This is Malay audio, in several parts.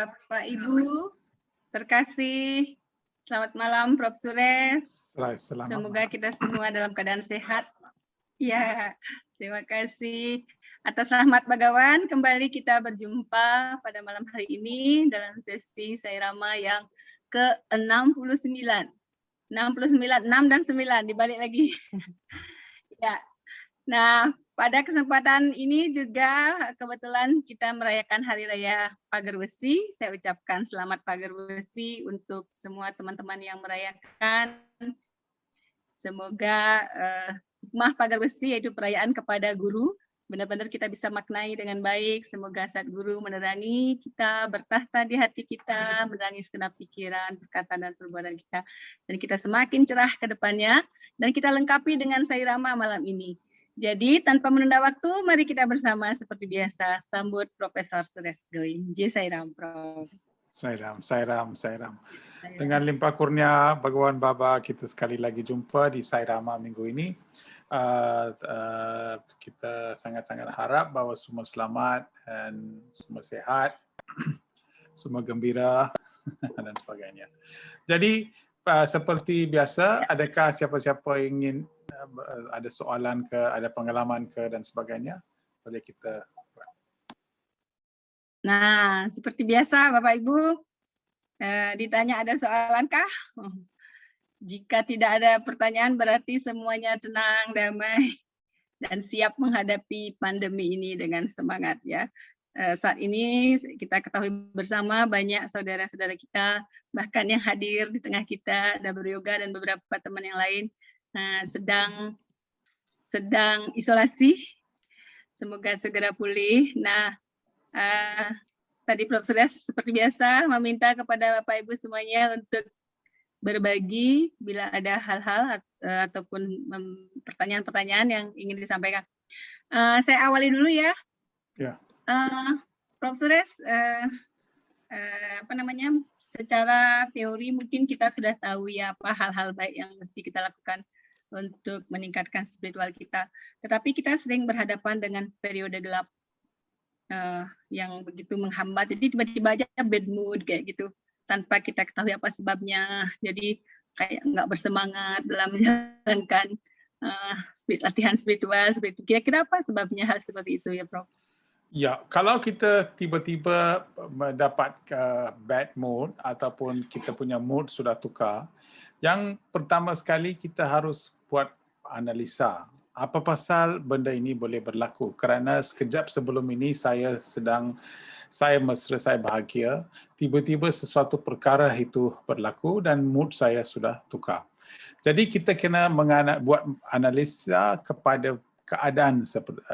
Bapak Ibu terkasih, selamat malam Prof. Sures. Semoga kita semua dalam keadaan sehat. Ya, terima kasih atas rahmat Bhagawan. Kembali kita berjumpa pada malam hari ini dalam sesi Sairama yang ke-69. 69, 6 dan 9, dibalik lagi. Ya. Nah, pada kesempatan ini juga kebetulan kita merayakan Hari Raya Pagar Besi. Saya ucapkan selamat Pagar Besi untuk semua teman-teman yang merayakan. Semoga hikmah Pagar Besi yaitu perayaan kepada guru benar-benar kita bisa maknai dengan baik. Semoga saat guru menerangi kita, bertahta di hati kita, menerangi segenap pikiran, perkataan dan perbuatan kita, dan kita semakin cerah ke depannya, dan kita lengkapi dengan Sairama malam ini. Jadi tanpa menunda waktu, mari kita bersama seperti biasa sambut Profesor Sures Going. Jai Sairam, Prof. Sairam. Dengan limpah kurnia Bhagawan Baba, kita sekali lagi jumpa di Sairama minggu ini. Kita sangat-sangat harap bahawa semua selamat dan semua sehat, semua gembira dan sebagainya. Jadi seperti biasa, adakah siapa-siapa ingin ada soalan ke, ada pengalaman ke dan sebagainya? Boleh kita. Nah, seperti biasa Bapak Ibu, ditanya ada soalan kah? Jika tidak ada pertanyaan berarti semuanya tenang, damai, dan siap menghadapi pandemi ini dengan semangat ya. Saat ini kita ketahui bersama banyak saudara-saudara kita, bahkan yang hadir di tengah kita, ada beryoga dan beberapa teman yang lain sedang isolasi. Semoga segera pulih. Nah, tadi Prof. Sures seperti biasa meminta kepada Bapak Ibu semuanya untuk berbagi bila ada hal-hal ataupun pertanyaan-pertanyaan yang ingin disampaikan. Saya awali dulu ya. Ya. Prof. Sures, secara teori mungkin kita sudah tahu ya apa hal-hal baik yang mesti kita lakukan untuk meningkatkan spiritual kita. Tetapi kita sering berhadapan dengan periode gelap yang begitu menghambat. Jadi tiba-tiba aja bad mood kayak gitu, tanpa kita ketahui apa sebabnya. Jadi kayak nggak bersemangat dalam menjalankan latihan spiritual seperti itu. Kira-kira apa sebabnya hal seperti itu ya, Prof? Ya, kalau kita tiba-tiba mendapat bad mood ataupun kita punya mood sudah tukar, yang pertama sekali kita harus buat analisa. Apa pasal benda ini boleh berlaku? Kerana sekejap sebelum ini saya mesra, saya bahagia, tiba-tiba sesuatu perkara itu berlaku dan mood saya sudah tukar. Jadi kita kena buat analisa kepada keadaan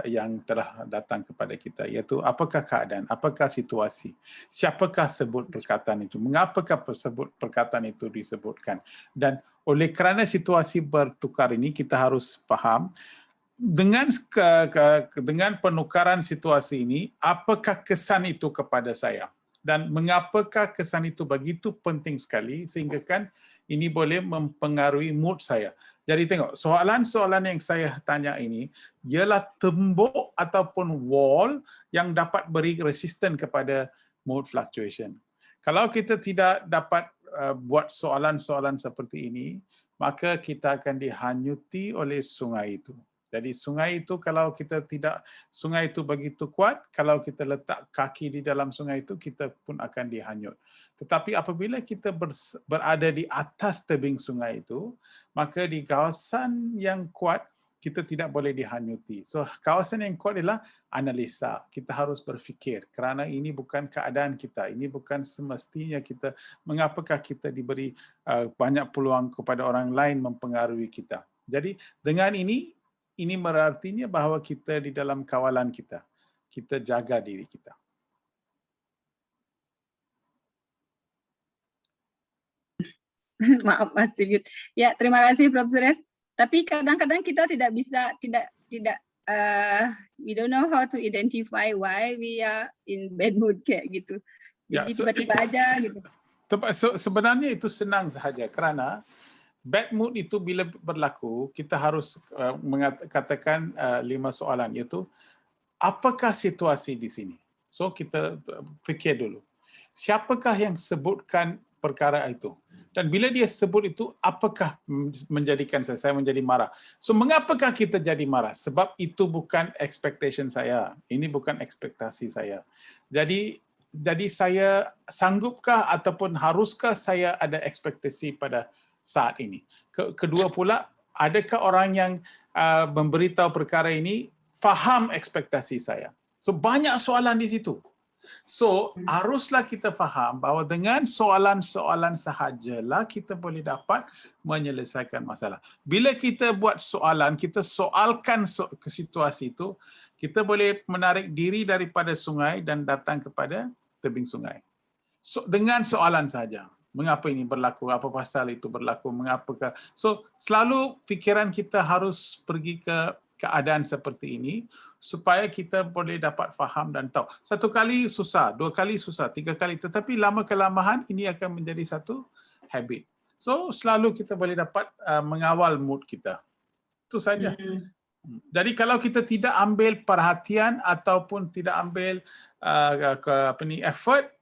yang telah datang kepada kita, iaitu apakah keadaan, apakah situasi, siapakah sebut perkataan itu, mengapakah sebut perkataan itu disebutkan. Dan oleh kerana situasi bertukar ini, kita harus faham dengan penukaran situasi ini, apakah kesan itu kepada saya dan mengapakah kesan itu begitu penting sekali sehingga kan ini boleh mempengaruhi mood saya. Jadi tengok, soalan-soalan yang saya tanya ini ialah tembok ataupun wall yang dapat beri resisten kepada mood fluctuation. Kalau kita tidak dapat buat soalan-soalan seperti ini, maka kita akan dihanyuti oleh sungai itu. Jadi sungai itu sungai itu begitu kuat, kalau kita letak kaki di dalam sungai itu, kita pun akan dihanyut. Tetapi apabila kita berada di atas tebing sungai itu, maka di kawasan yang kuat, kita tidak boleh dihanyuti. So kawasan yang kuat adalah analisa. Kita harus berfikir kerana ini bukan keadaan kita, ini bukan semestinya kita, mengapakah kita diberi banyak peluang kepada orang lain mempengaruhi kita. Jadi dengan ini berartinya bahawa kita di dalam kawalan kita. Kita jaga diri kita. Maaf Mas Sigit. Ya, terima kasih Prof. Sures. Tapi kadang-kadang kita tidak bisa, we don't know how to identify why we are in bad mood kayak gitu. Jadi tiba-tiba aja gitu. Sebenarnya itu senang sahaja kerana bad mood itu bila berlaku, kita harus mengatakan 5 soalan, iaitu apakah situasi di sini? So kita fikir dulu. siapakah yang sebutkan perkara itu? Dan bila dia sebut itu, apakah menjadikan saya menjadi marah? So, mengapakah kita jadi marah? Sebab itu bukan expectation saya. Ini bukan ekspektasi saya. Jadi saya sanggupkah ataupun haruskah saya ada ekspektasi pada saat ini? Kedua pula, adakah orang yang memberitahu perkara ini faham ekspektasi saya? So, banyak soalan di situ. So, haruslah kita faham bahawa dengan soalan-soalan sahajalah kita boleh dapat menyelesaikan masalah. Bila kita buat soalan, kita soalkan ke situasi itu, kita boleh menarik diri daripada sungai dan datang kepada tebing sungai. So, dengan soalan saja. Mengapa ini berlaku? Apa pasal itu berlaku? Mengapakah? So, selalu fikiran kita harus pergi ke keadaan seperti ini supaya kita boleh dapat faham dan tahu. Satu kali susah, dua kali susah, tiga kali. Tetapi lama-kelamaan ini akan menjadi satu habit. So, selalu kita boleh dapat mengawal mood kita. Itu saja. Jadi kalau kita tidak ambil perhatian ataupun tidak ambil effort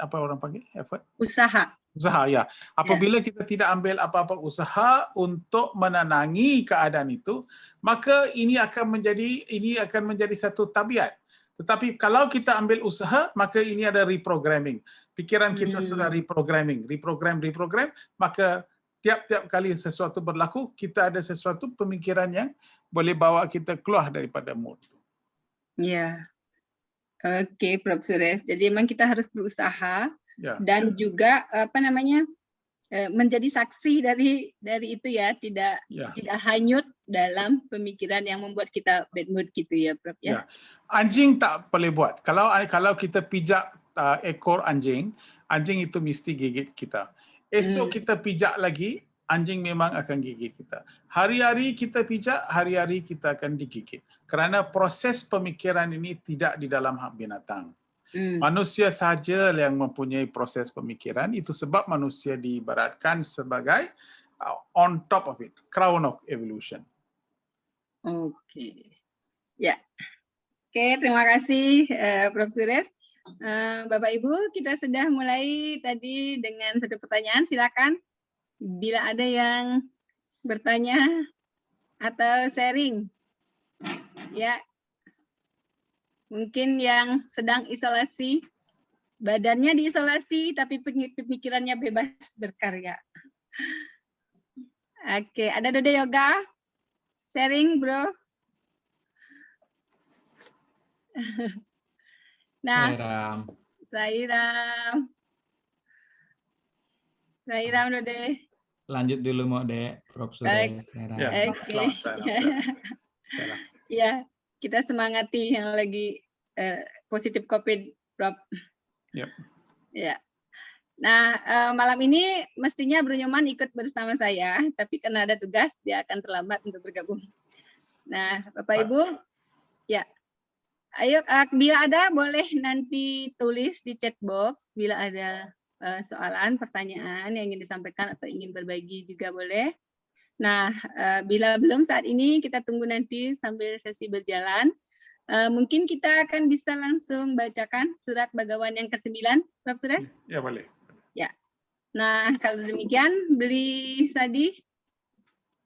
apa orang panggil? Effort? Usaha, ya. Apabila kita tidak ambil apa-apa usaha untuk menenangi keadaan itu, maka ini akan menjadi satu tabiat. Tetapi kalau kita ambil usaha, maka ini ada reprogramming. Pikiran kita sudah reprogram, maka tiap-tiap kali sesuatu berlaku, kita ada sesuatu pemikiran yang boleh bawa kita keluar daripada mood. Ya. Oke, Prof. Suresh. Jadi memang kita harus berusaha dan juga menjadi saksi dari itu ya, tidak hanyut dalam pemikiran yang membuat kita bad mood gitu ya, Prof. Ya. Anjing tak boleh buat. Kalau kita pijak ekor anjing itu mesti gigit kita. Esok kita pijak lagi, anjing memang akan gigit kita. Hari-hari kita pijak, hari-hari kita akan digigit. Kerana proses pemikiran ini tidak di dalam hak binatang. Manusia sahaja yang mempunyai proses pemikiran, itu sebab manusia diibaratkan sebagai on top of it, crown of evolution. Oke. Ya. Oke, terima kasih Prof. Suresh. Bapak Ibu, kita sudah mulai tadi dengan satu pertanyaan, silakan. Bila ada yang bertanya atau sharing, ya, mungkin yang sedang isolasi, badannya diisolasi, tapi pemikirannya bebas berkarya. Oke, ada Dode Yoga, sharing, bro. Nah, Sairam, Dode. Lanjut dulu mau Dek, Prof. Suresh. Ya, kita semangati yang lagi positif COVID, Prof. Ya. Nah, malam ini mestinya Bro Nyoman ikut bersama saya, tapi karena ada tugas, dia akan terlambat untuk bergabung. Nah, Bapak Ibu, ya, ayo bila ada boleh nanti tulis di chat box bila ada soalan, pertanyaan yang ingin disampaikan atau ingin berbagi juga boleh. Nah, bila belum saat ini kita tunggu nanti sambil sesi berjalan. Mungkin kita akan bisa langsung bacakan surat Bagawan yang ke-9, Prof. Suresh? Ya, boleh. Ya. Nah, kalau demikian, Beli Sadi,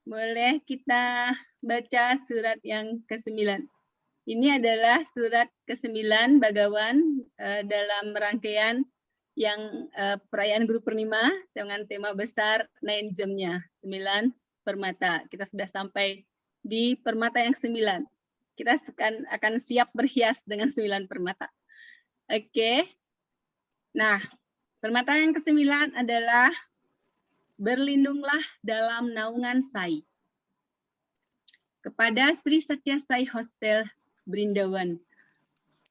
boleh kita baca surat yang ke-9. Ini adalah surat ke-9 Bagawan dalam rangkaian yang perayaan Guru Purnima dengan tema besar 9 Gemnya, 9 permata. Kita sudah sampai di permata yang 9. Kita akan siap berhias dengan 9 permata. Oke. Nah, permata yang ke-9 adalah berlindunglah dalam naungan Sai. Kepada Sri Satya Sai Hostel Brindavan,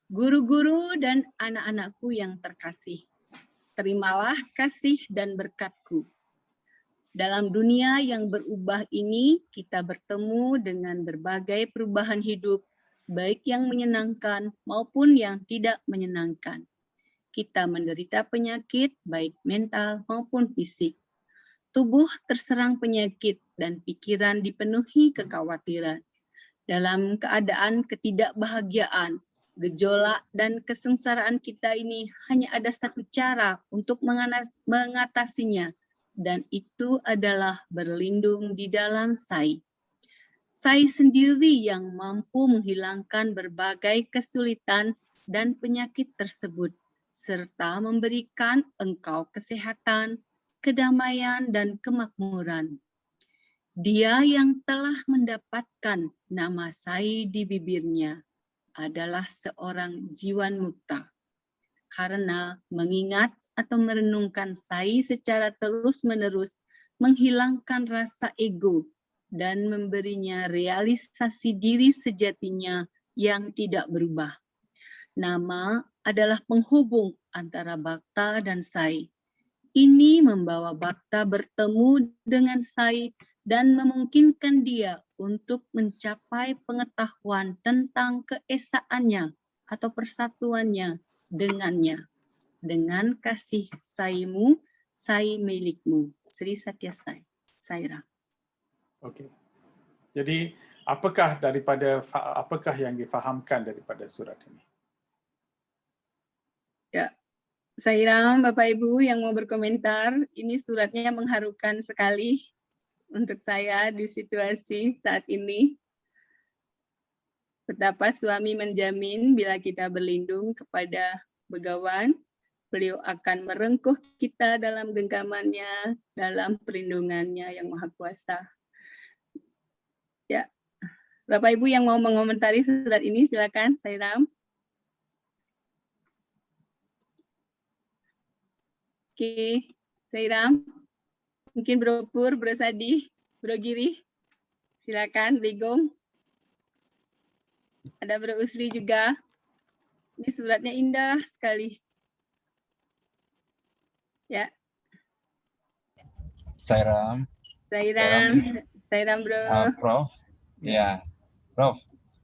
guru-guru dan anak-anakku yang terkasih, terimalah kasih dan berkat-Ku. Dalam dunia yang berubah ini, kita bertemu dengan berbagai perubahan hidup, baik yang menyenangkan maupun yang tidak menyenangkan. Kita menderita penyakit, baik mental maupun fisik. Tubuh terserang penyakit dan pikiran dipenuhi kekhawatiran. Dalam keadaan ketidakbahagiaan, Gejolak dan kesengsaraan kita ini hanya ada satu cara untuk mengatasinya, dan itu adalah berlindung di dalam Sai. Sai sendiri yang mampu menghilangkan berbagai kesulitan dan penyakit tersebut, serta memberikan engkau kesehatan, kedamaian, dan kemakmuran. Dia yang telah mendapatkan nama Sai di bibirnya adalah seorang jiwan mukta, karena mengingat atau merenungkan Sai secara terus-menerus menghilangkan rasa ego dan memberinya realisasi diri sejatinya yang tidak berubah. Nama adalah penghubung antara Bhakta dan Sai. Ini membawa Bhakta bertemu dengan Sai dan memungkinkan dia untuk mencapai pengetahuan tentang keesaannya atau persatuannya dengannya. Dengan kasih Saimu, Sai milikmu. Sri Satya Sai. Saira. Okey. Jadi apakah yang difahamkan daripada surat ini? Ya, Sairam, Bapak Ibu yang mau berkomentar, ini suratnya mengharukan sekali untuk saya di situasi saat ini. Betapa suami menjamin bila kita berlindung kepada begawan, beliau akan merengkuh kita dalam genggamannya, dalam perlindungannya yang maha kuasa. Ya, Bapak Ibu yang mau mengomentari surat ini, silakan, Sairam. Oke, Sairam. Mungkin Bro Pur, Bro Sadi, Bro Giri. Silakan, Brigong. Ada Bro Usli juga. Ini suratnya indah sekali. Ya. Sairam. Sairam Bro. Prof. Ya, Prof.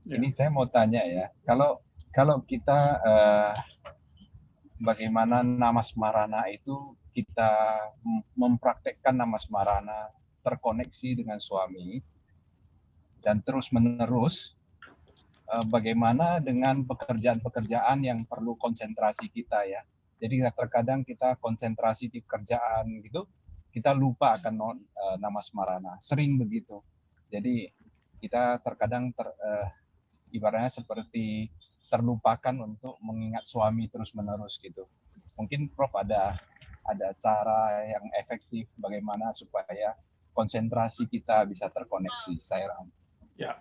Ini saya mau tanya ya. Kalau kita bagaimana namasmarana itu kita mempraktekkan namasmarana terkoneksi dengan suami dan terus-menerus, bagaimana dengan pekerjaan-pekerjaan yang perlu konsentrasi kita ya. Jadi terkadang kita konsentrasi di kerjaan gitu, kita lupa akan namasmarana. Sering begitu. Jadi kita terkadang ibaratnya seperti terlupakan untuk mengingat suami terus-menerus gitu. Mungkin Prof ada cara yang efektif bagaimana supaya konsentrasi kita bisa terkoneksi. Sairam. Ya,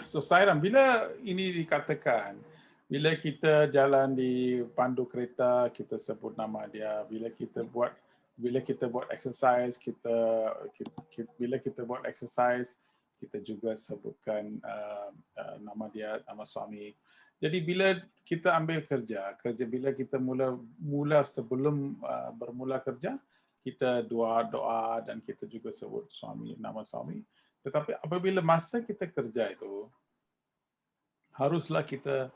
so Sairam, bila ini dikatakan, bila kita jalan di pandu kereta, kita sebut nama dia. Bila kita buat exercise, bila kita buat exercise, kita juga sebutkan nama dia, nama suami. Jadi bila kita ambil kerja bila kita mula sebelum bermula kerja, kita doa dan kita juga sebut nama suami. Tetapi apabila masa kita kerja itu, haruslah kita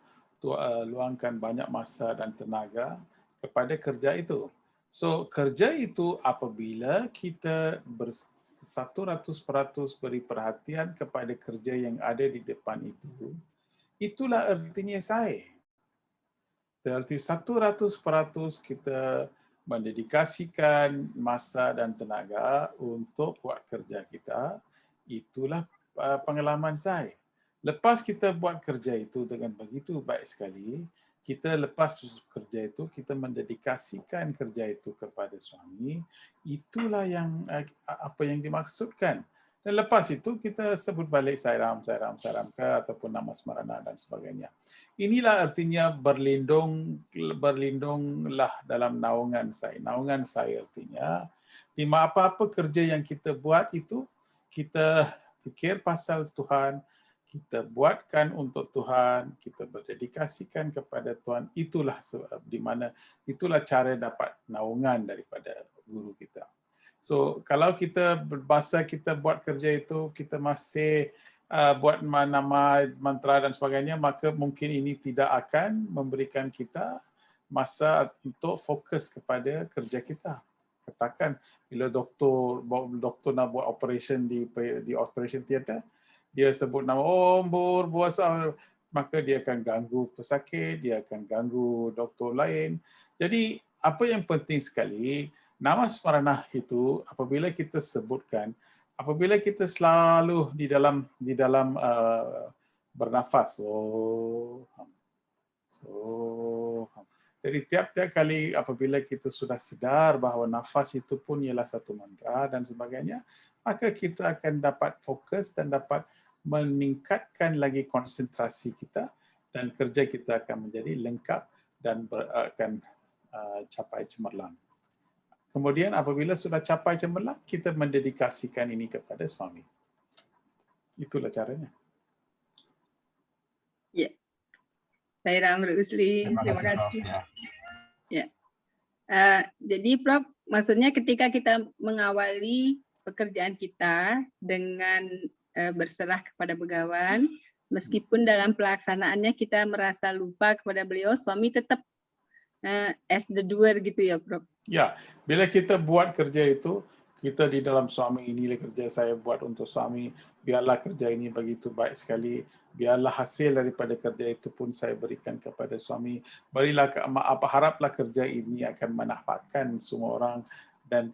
luangkan banyak masa dan tenaga kepada kerja itu. So, kerja itu apabila kita 100% beri perhatian kepada kerja yang ada di depan itu, itulah artinya saya. Berarti 100% kita mendedikasikan masa dan tenaga untuk buat kerja kita, itulah pengalaman saya. Lepas kita buat kerja itu dengan begitu baik sekali, kita lepas kerja itu, kita mendedikasikan kerja itu kepada suami, itulah yang apa yang dimaksudkan. Dan lepas itu kita sebut balik Sairam ke ataupun namasmarana dan sebagainya. Inilah artinya berlindunglah dalam naungan saya. Naungan saya artinya di apa-apa kerja yang kita buat itu kita fikir pasal Tuhan, kita buatkan untuk Tuhan, kita berdedikasikan kepada Tuhan. Itulah di mana itulah cara dapat naungan daripada guru kita. So, kalau kita masa kita buat kerja itu, kita masih buat nama mantra dan sebagainya, maka mungkin ini tidak akan memberikan kita masa untuk fokus kepada kerja kita. Katakan, bila doktor nak buat operation di operation theater, dia sebut nama, Bur, maka dia akan ganggu pesakit, dia akan ganggu doktor lain. Jadi apa yang penting sekali, nama Smaranah itu apabila kita sebutkan, apabila kita selalu di dalam bernafas, jadi tiap-tiap kali apabila kita sudah sedar bahawa nafas itu pun ialah satu mantra dan sebagainya, maka kita akan dapat fokus dan dapat meningkatkan lagi konsentrasi kita dan kerja kita akan menjadi lengkap dan akan capai cemerlang. Kemudian apabila sudah capai cemerlang, kita mendedikasikan ini kepada suami. Itulah caranya. Ya, saya Ramli Usli. Terima Terima kasih, Prof. kasih. Ya. Jadi Prof, maksudnya ketika kita mengawali pekerjaan kita dengan berserah kepada begawan, meskipun dalam pelaksanaannya kita merasa lupa kepada beliau, suami tetap as the doer gitu ya, Prof? Ya, bila kita buat kerja itu, kita di dalam suami, inilah kerja saya buat untuk suami, biarlah kerja ini begitu baik sekali, biarlah hasil daripada kerja itu pun saya berikan kepada suami, berilah haraplah kerja ini akan manfaatkan semua orang, dan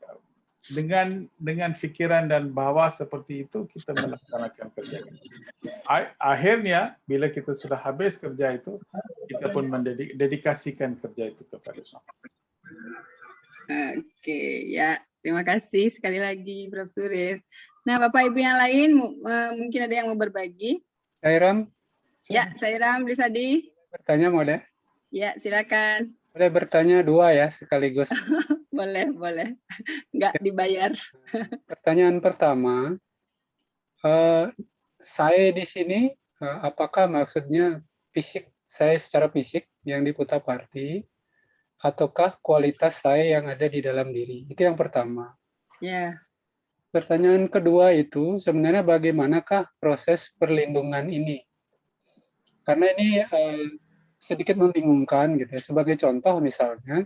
dengan fikiran dan bahawa seperti itu kita melaksanakan kerja ini. Akhirnya bila kita sudah habis kerja itu, kita pun mendedikasikan kerja itu kepada suami. Oke, ya terima kasih sekali lagi Prof. Suris. Nah Bapak Ibu yang lain mungkin ada yang mau berbagi? Sairam, Ya, Sairam Blisadi. bertanya boleh? Ya, silakan. Boleh bertanya dua ya sekaligus. Boleh. Nggak dibayar. Pertanyaan pertama, saya di sini, apakah maksudnya fisik saya secara fisik yang di Puttaparthi, ataukah kualitas saya yang ada di dalam diri? Itu yang pertama. Ya. Pertanyaan kedua itu sebenarnya bagaimanakah proses perlindungan ini? Karena ini sedikit membingungkan gitu ya. Sebagai contoh misalnya,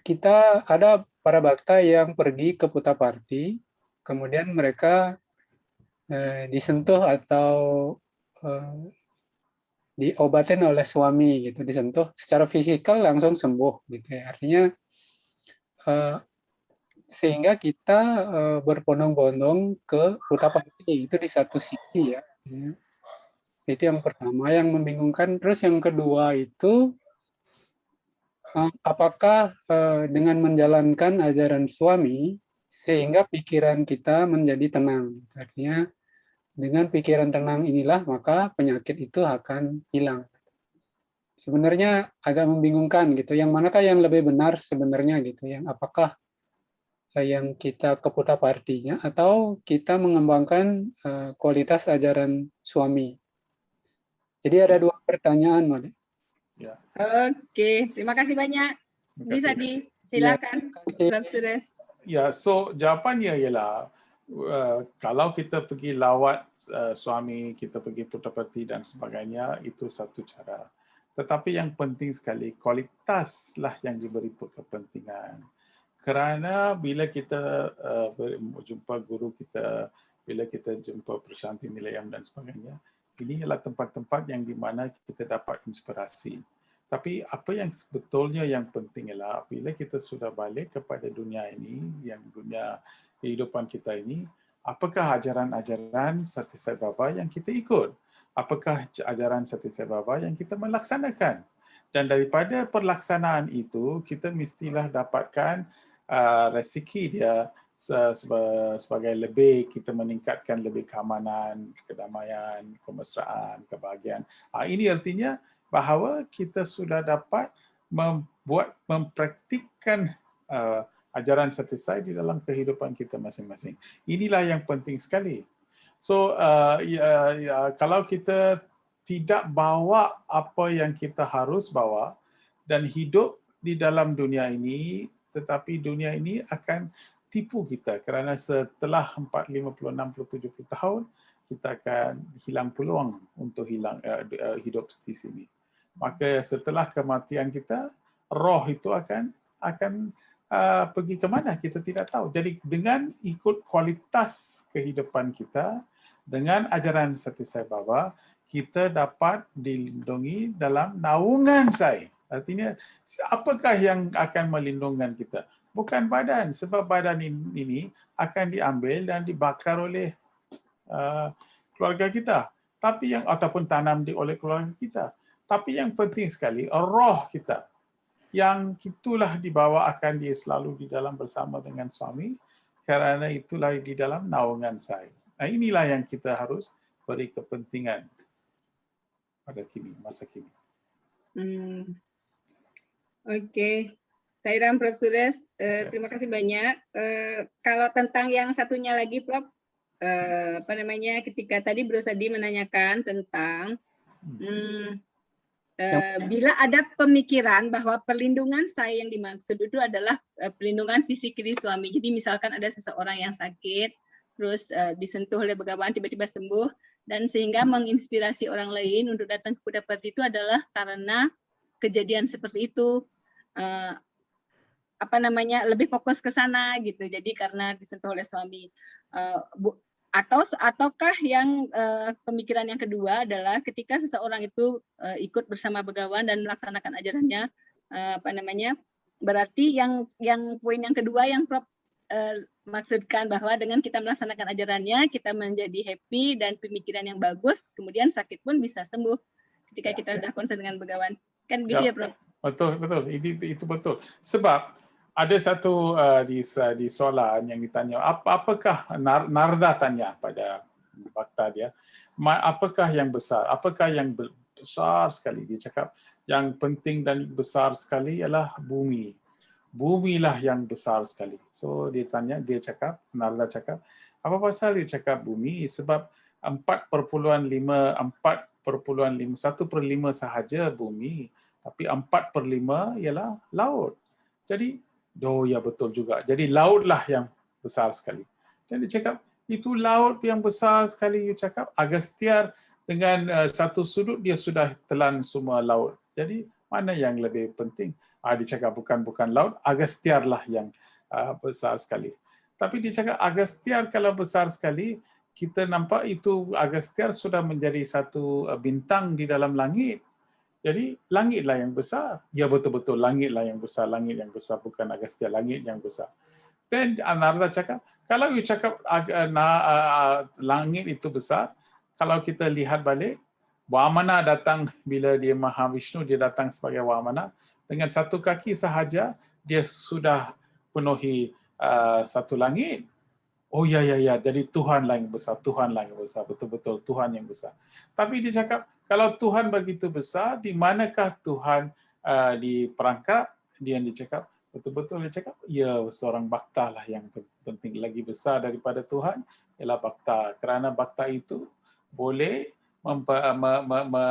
kita ada para bhakta yang pergi ke Puttaparthi, kemudian mereka disentuh atau diobatin oleh suami gitu, disentuh secara fisikal langsung sembuh gitu ya. Artinya sehingga kita berbondong-bondong ke Puttaparthi, itu di satu sisi ya. Itu yang pertama yang membingungkan. Terus yang kedua itu apakah dengan menjalankan ajaran suami sehingga pikiran kita menjadi tenang. Artinya dengan pikiran tenang inilah maka penyakit itu akan hilang. Sebenarnya agak membingungkan gitu. Yang manakah yang lebih benar sebenarnya gitu? Yang apakah yang kita ke Puttaparthi-nya atau kita mengembangkan kualitas ajaran suami? Jadi ada dua pertanyaan, Mode. Ya. Oke, terima kasih banyak. Bisa silakan, Prof. Suris. Ya, so jawapannya ialah kalau kita pergi lawat suami, kita pergi Puttaparthi dan sebagainya, itu satu cara. Tetapi yang penting sekali, kualitaslah yang diberi kepentingan. Kerana bila kita jumpa guru kita, bila kita jumpa Prashanti Nilayam dan sebagainya, ini adalah tempat-tempat yang di mana kita dapat inspirasi. Tapi apa yang sebetulnya yang penting ialah bila kita sudah balik kepada dunia ini, yang dunia kehidupan kita ini, apakah ajaran-ajaran Sati Sai Baba yang kita ikut? Apakah ajaran Sati Sai Baba yang kita melaksanakan? Dan daripada pelaksanaan itu, kita mestilah dapatkan rezeki dia sebagai lebih, kita meningkatkan lebih keamanan, kedamaian, kemesraan, kebahagiaan. Ini artinya bahawa kita sudah dapat mempraktikkan ajaran Sati Sai di dalam kehidupan kita masing-masing. Inilah yang penting sekali. So, kalau kita tidak bawa apa yang kita harus bawa dan hidup di dalam dunia ini, tetapi dunia ini akan tipu kita kerana setelah 40, 50, 60, 70 tahun, kita akan hilang peluang untuk hidup di sini. Maka setelah kematian kita, roh itu akan pergi ke mana kita tidak tahu. Jadi dengan ikut kualitas kehidupan kita, dengan ajaran Sati Sai Baba, kita dapat dilindungi dalam naungan saya. Artinya, apakah yang akan melindungi kita? Bukan badan, sebab badan ini akan diambil dan dibakar oleh keluarga kita, tapi ataupun tanam oleh keluarga kita. Tapi yang penting sekali, roh kita, yang itulah dibawa akan dia selalu di dalam bersama dengan suami, kerana itulah di dalam naungan saya. Nah, inilah yang kita harus beri kepentingan pada masa kini. Oke. Sairam, Prof. Suresh, terima kasih banyak. Kalau tentang yang satunya lagi, Prof, ketika tadi Bro Sadi menanyakan tentang bila ada pemikiran bahwa perlindungan saya yang dimaksud itu adalah perlindungan fisikly suami. Jadi misalkan ada seseorang yang sakit, terus disentuh oleh begawan tiba-tiba sembuh, dan sehingga menginspirasi orang lain untuk datang ke kuda perti itu adalah karena kejadian seperti itu. Lebih fokus ke sana gitu. Jadi karena disentuh oleh suami. Ataukah yang pemikiran yang kedua adalah ketika seseorang itu ikut bersama begawan dan melaksanakan ajarannya, berarti yang poin yang kedua yang Prof maksudkan bahwa dengan kita melaksanakan ajarannya kita menjadi happy dan pemikiran yang bagus, kemudian sakit pun bisa sembuh ketika kita sudah konsen dengan begawan. Kan gitu ya, Prof? Betul. Itu betul. Sebab ada satu di soalan yang ditanya, apakah Narda tanya pada bakta dia, apakah yang besar? Apakah yang besar sekali? Dia cakap yang penting dan besar sekali ialah bumi. Bumilah yang besar sekali. So dia cakap, Narda cakap, apa pasal dia cakap bumi? Sebab 1/5 sahaja bumi, tapi 4/5 ialah laut. Jadi, ya betul juga. Jadi lautlah yang besar sekali. Jadi cakap, itu laut yang besar sekali, you cakap, Agastya dengan satu sudut dia sudah telan semua laut. Jadi, mana yang lebih penting? Dia cakap bukan laut, Agastya lah yang besar sekali. Tapi dia cakap, Agastya kalau besar sekali, kita nampak itu Agastya sudah menjadi satu bintang di dalam langit. Jadi langitlah yang besar. Ya betul-betul langitlah yang besar. Langit yang besar, bukan Agastya, langit yang besar. Dan Narada cakap, kalau you cakap langit itu besar, kalau kita lihat balik, Vamana datang bila dia Mahavishnu, dia datang sebagai Vamana, dengan satu kaki sahaja, dia sudah penuhi satu langit. Oh ya, jadi Tuhanlah yang besar, betul-betul Tuhan yang besar. Tapi dia cakap, kalau Tuhan begitu besar, di manakah Tuhan diperangkap? Dia cakap, betul-betul dia cakap, ya seorang bakta lah yang penting, lagi besar daripada Tuhan, ialah bakta. Kerana bakta itu boleh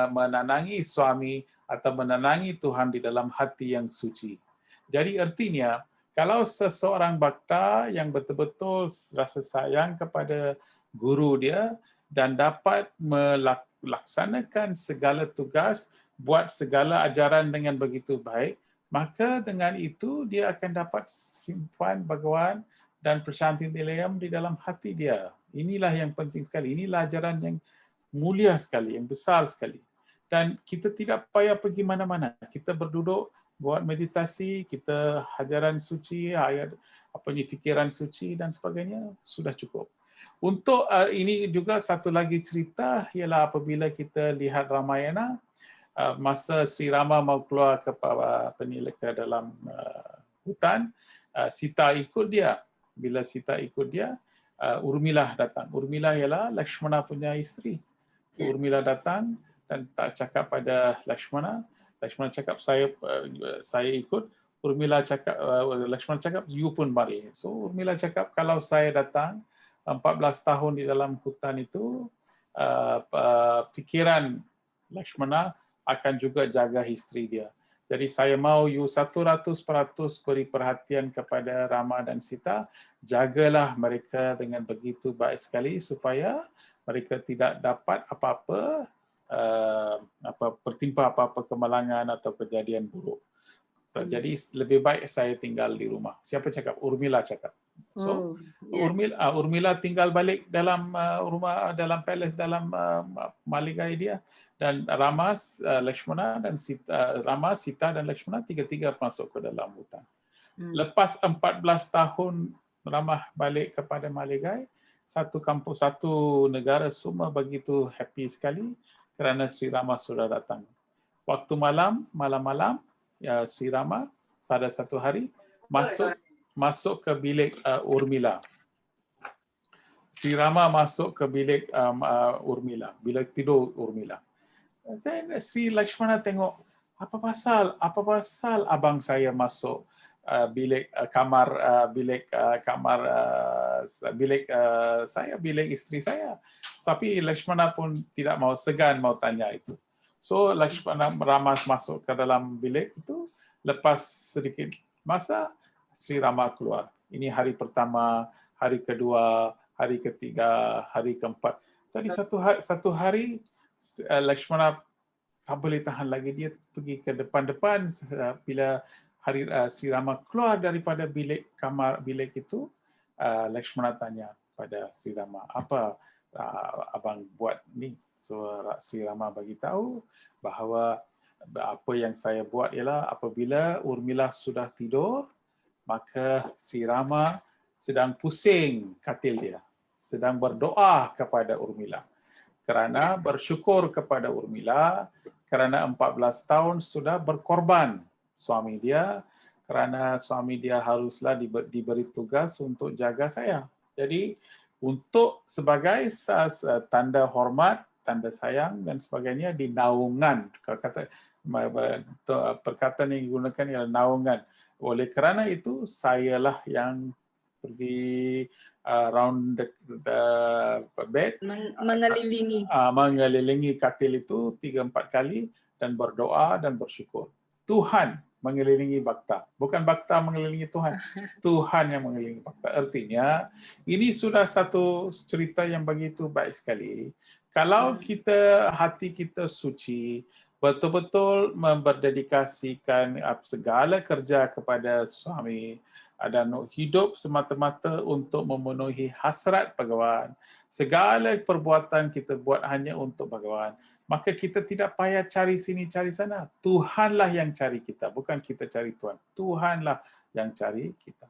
menanangi suami atau menanangi Tuhan di dalam hati yang suci. Jadi artinya, kalau seseorang bakta yang betul-betul rasa sayang kepada guru dia dan dapat melaksanakan segala tugas, buat segala ajaran dengan begitu baik, maka dengan itu dia akan dapat simpan bhagawan dan Prasanthi Nilayam di dalam hati dia. Inilah yang penting sekali. Inilah ajaran yang mulia sekali, yang besar sekali. Dan kita tidak payah pergi mana-mana. Kita berduduk, buat meditasi, kita hajaran suci, fikiran suci dan sebagainya, sudah cukup. Untuk ini juga satu lagi cerita, ialah apabila kita lihat Ramayana, masa Sri Rama mau keluar ke dalam hutan, Sita ikut dia. Bila Sita ikut dia, Urmila datang. Urmila ialah Lakshmana punya isteri. Urmila datang dan tak cakap pada Lakshmana. Lakshmana cakap, saya ikut. Urmila cakap, Lakshmana cakap, you pun mari. So Urmila cakap, kalau saya datang 14 tahun di dalam hutan itu, pikiran Lakshmana akan juga jaga isteri dia. Jadi saya mau you 100% beri perhatian kepada Rama dan Sita, jagalah mereka dengan begitu baik sekali supaya mereka tidak dapat apa-apa bertimpa apa-apa kemalangan atau kejadian buruk. Jadi lebih baik saya tinggal di rumah. Siapa cakap? Urmila cakap. So ya. Urmila tinggal balik dalam rumah, dalam palace, dalam maligai dia, dan Rama, Lakshmana dan Sita, Rama, Sita dan Lakshmana tiga-tiga masuk ke dalam hutan. Lepas 14 tahun Rama balik kepada Maligai, satu kampung, satu negara semua begitu happy sekali kerana Sri Rama sudah datang. Waktu malam-malam, ya, Sri Rama pada satu hari masuk ke bilik Urmila. Sri Rama masuk ke bilik Urmila, bilik tidur Urmila. Dan Sri Lakshmana tengok, apa pasal abang saya masuk bilik bilik isteri saya. Tapi Lakshmana pun tidak mau, segan mau tanya itu. So Lakshmana Rama masuk ke dalam bilik itu, lepas sedikit masa Sri Rama keluar. Ini hari pertama, hari kedua, hari ketiga, hari keempat. Jadi satu hari Lakshmana tak boleh tahan lagi, dia pergi ke depan-depan. Bila hari Sri Rama keluar daripada bilik itu, Lakshmana tanya pada Sri Rama, apa abang buat ni? So Sri Rama bagi tahu bahawa apa yang saya buat ialah apabila Urmila sudah tidur, maka Sri Rama sedang pusing katil dia, sedang berdoa kepada Urmila. Kerana bersyukur kepada Urmila, kerana 14 tahun sudah berkorban suami dia, kerana suami dia haruslah diberi tugas untuk jaga saya. Jadi untuk sebagai tanda hormat, tanda sayang dan sebagainya, di naungan. Perkataan yang digunakan ialah naungan. Oleh kerana itu, sayalah yang pergi round the bed, mengelilingi katil itu 3-4 kali dan berdoa dan bersyukur. Tuhan mengelilingi Bhakta, bukan Bhakta mengelilingi Tuhan. Tuhan yang mengelilingi Bhakta. Artinya ini sudah satu cerita yang begitu baik sekali. Kalau hati kita suci, betul-betul berdedikasikan segala kerja kepada suami, dan hidup semata-mata untuk memenuhi hasrat Bhagawan. Segala perbuatan kita buat hanya untuk Bhagawan. Maka kita tidak payah cari sini, cari sana. Tuhanlah yang cari kita, bukan kita cari Tuhan. Tuhanlah yang cari kita.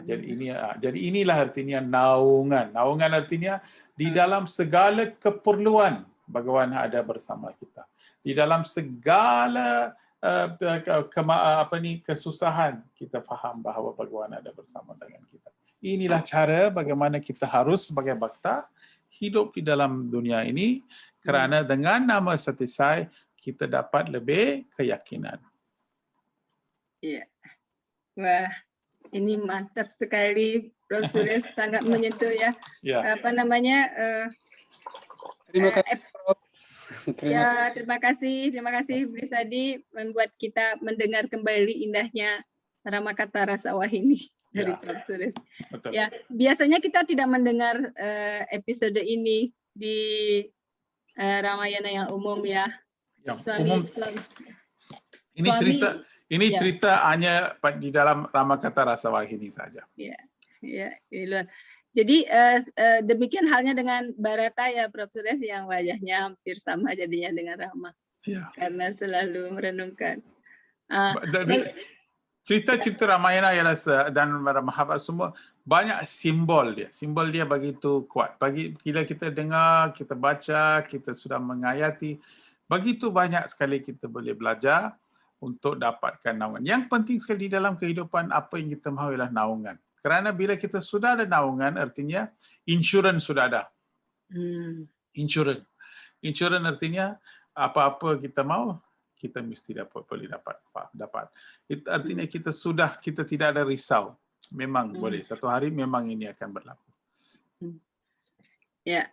Jadi inilah artinya naungan. Naungan artinya di dalam segala keperluan Bhagawan ada bersama kita. Di dalam segala kesusahan, kita faham bahawa Bhagawan ada bersama dengan kita. Inilah cara bagaimana kita harus sebagai bhakta hidup di dalam dunia ini, kerana dengan nama Satisai kita dapat lebih keyakinan. Ya. Wah, ini mantap sekali, Prof. Suresh, sangat menyentuh ya. Apa namanya? Terima kasih, Prof. Terima kasih Brisadi membuat kita mendengar kembali indahnya Ramakata Rasawahini dari Prof. Suresh. Ya, biasanya kita tidak mendengar episode ini di Ramayana yang umum ya. Ini cerita hanya di dalam Ramakata Rasawahini saja. Ya. Jadi demikian halnya dengan Bharata ya, Prof. Suresh, yang wajahnya hampir sama jadinya dengan Rama. Karena selalu merenungkan. Cerita-cerita Ramayana dan Mahabharata semua banyak simbol dia. Simbol dia begitu kuat. Bila kita dengar, kita baca, kita sudah mengayati, begitu banyak sekali kita boleh belajar untuk dapatkan naungan. Yang penting sekali di dalam kehidupan, apa yang kita mahu ialah naungan. Kerana bila kita sudah ada naungan, artinya insurans sudah ada. Insurans artinya apa-apa kita mahu, kita mesti boleh dapat. Itu artinya kita tidak ada risau. Memang boleh. Satu hari memang ini akan berlaku. Ya.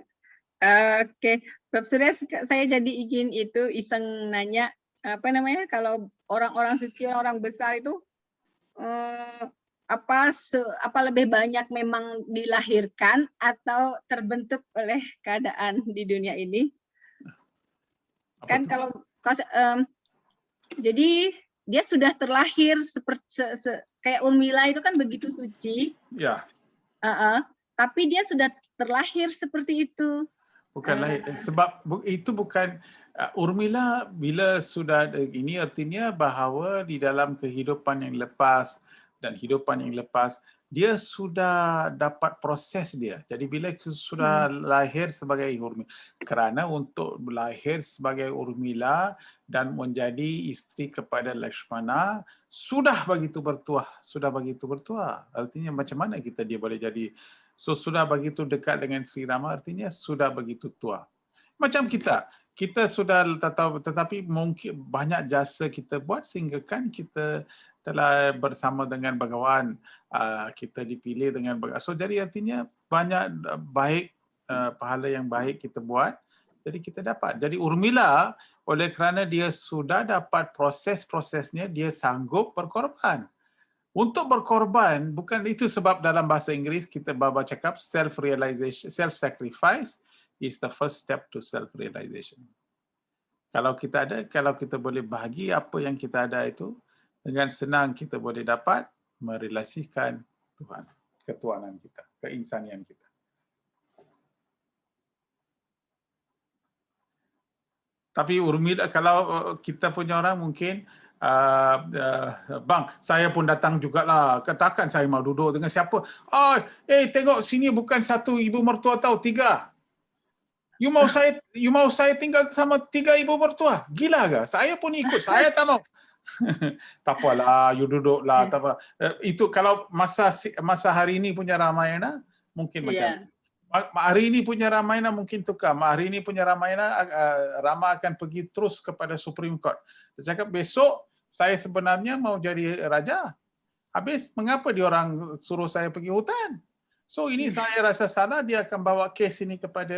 Oke. Prof. Suresh, saya jadi ingin iseng nanya, apa namanya, kalau orang-orang suci, orang besar itu apa lebih banyak memang dilahirkan atau terbentuk oleh keadaan di dunia ini? Kan kalau jadi dia sudah terlahir seperti kayak Urmila itu kan begitu suci. Ya. Tapi dia sudah terlahir seperti itu. Bukan lahir. Sebab itu bukan Urmila bila sudah ini artinya bahawa di dalam kehidupan yang lepas dan hidupan yang lepas dia sudah dapat proses dia. Jadi bila sudah lahir sebagai Urmila, kerana untuk lahir sebagai Urmila dan menjadi isteri kepada Lakshmana sudah begitu bertuah. Artinya macam mana dia boleh jadi sudah begitu dekat dengan Sri Rama, artinya sudah begitu tua. Macam kita sudah tahu, tetapi mungkin banyak jasa kita buat sehingga kan kita telah bersama dengan Bhagawan, kita dipilih dengan Bhagawan. So jadi artinya banyak baik, pahala yang baik kita buat, jadi kita dapat. Jadi Urmila oleh kerana dia sudah dapat proses-prosesnya, dia sanggup berkorban. Untuk berkorban, bukan itu sebab dalam bahasa Inggeris kita Baba cakap self-realization, self-sacrifice is the first step to self-realization. Kalau kita boleh bahagi apa yang kita ada itu, dengan senang kita boleh dapat merelasikan Tuhan, ketuhanan kita, keinsanian kita. Tapi Urmila, kalau kita punya orang mungkin, bang, saya pun datang jugalah. Katakan saya mau duduk dengan siapa? Tengok sini bukan satu ibu mertua tahu, 3. You mau saya tinggal sama 3 ibu mertua? Gila ke? Saya pun ikut. Saya tak mau. Tak apalah, you duduklah. Tak apa. Itu kalau masa hari ini punya Ramayana mungkin macam. Hari ini punya Ramayana mungkin tukar. Hari ini punya Ramayana, Rama akan pergi terus kepada Supreme Court. Dia cakap besok saya sebenarnya mau jadi raja. Habis mengapa diorang suruh saya pergi hutan? So ini saya rasa salah, dia akan bawa kes ini kepada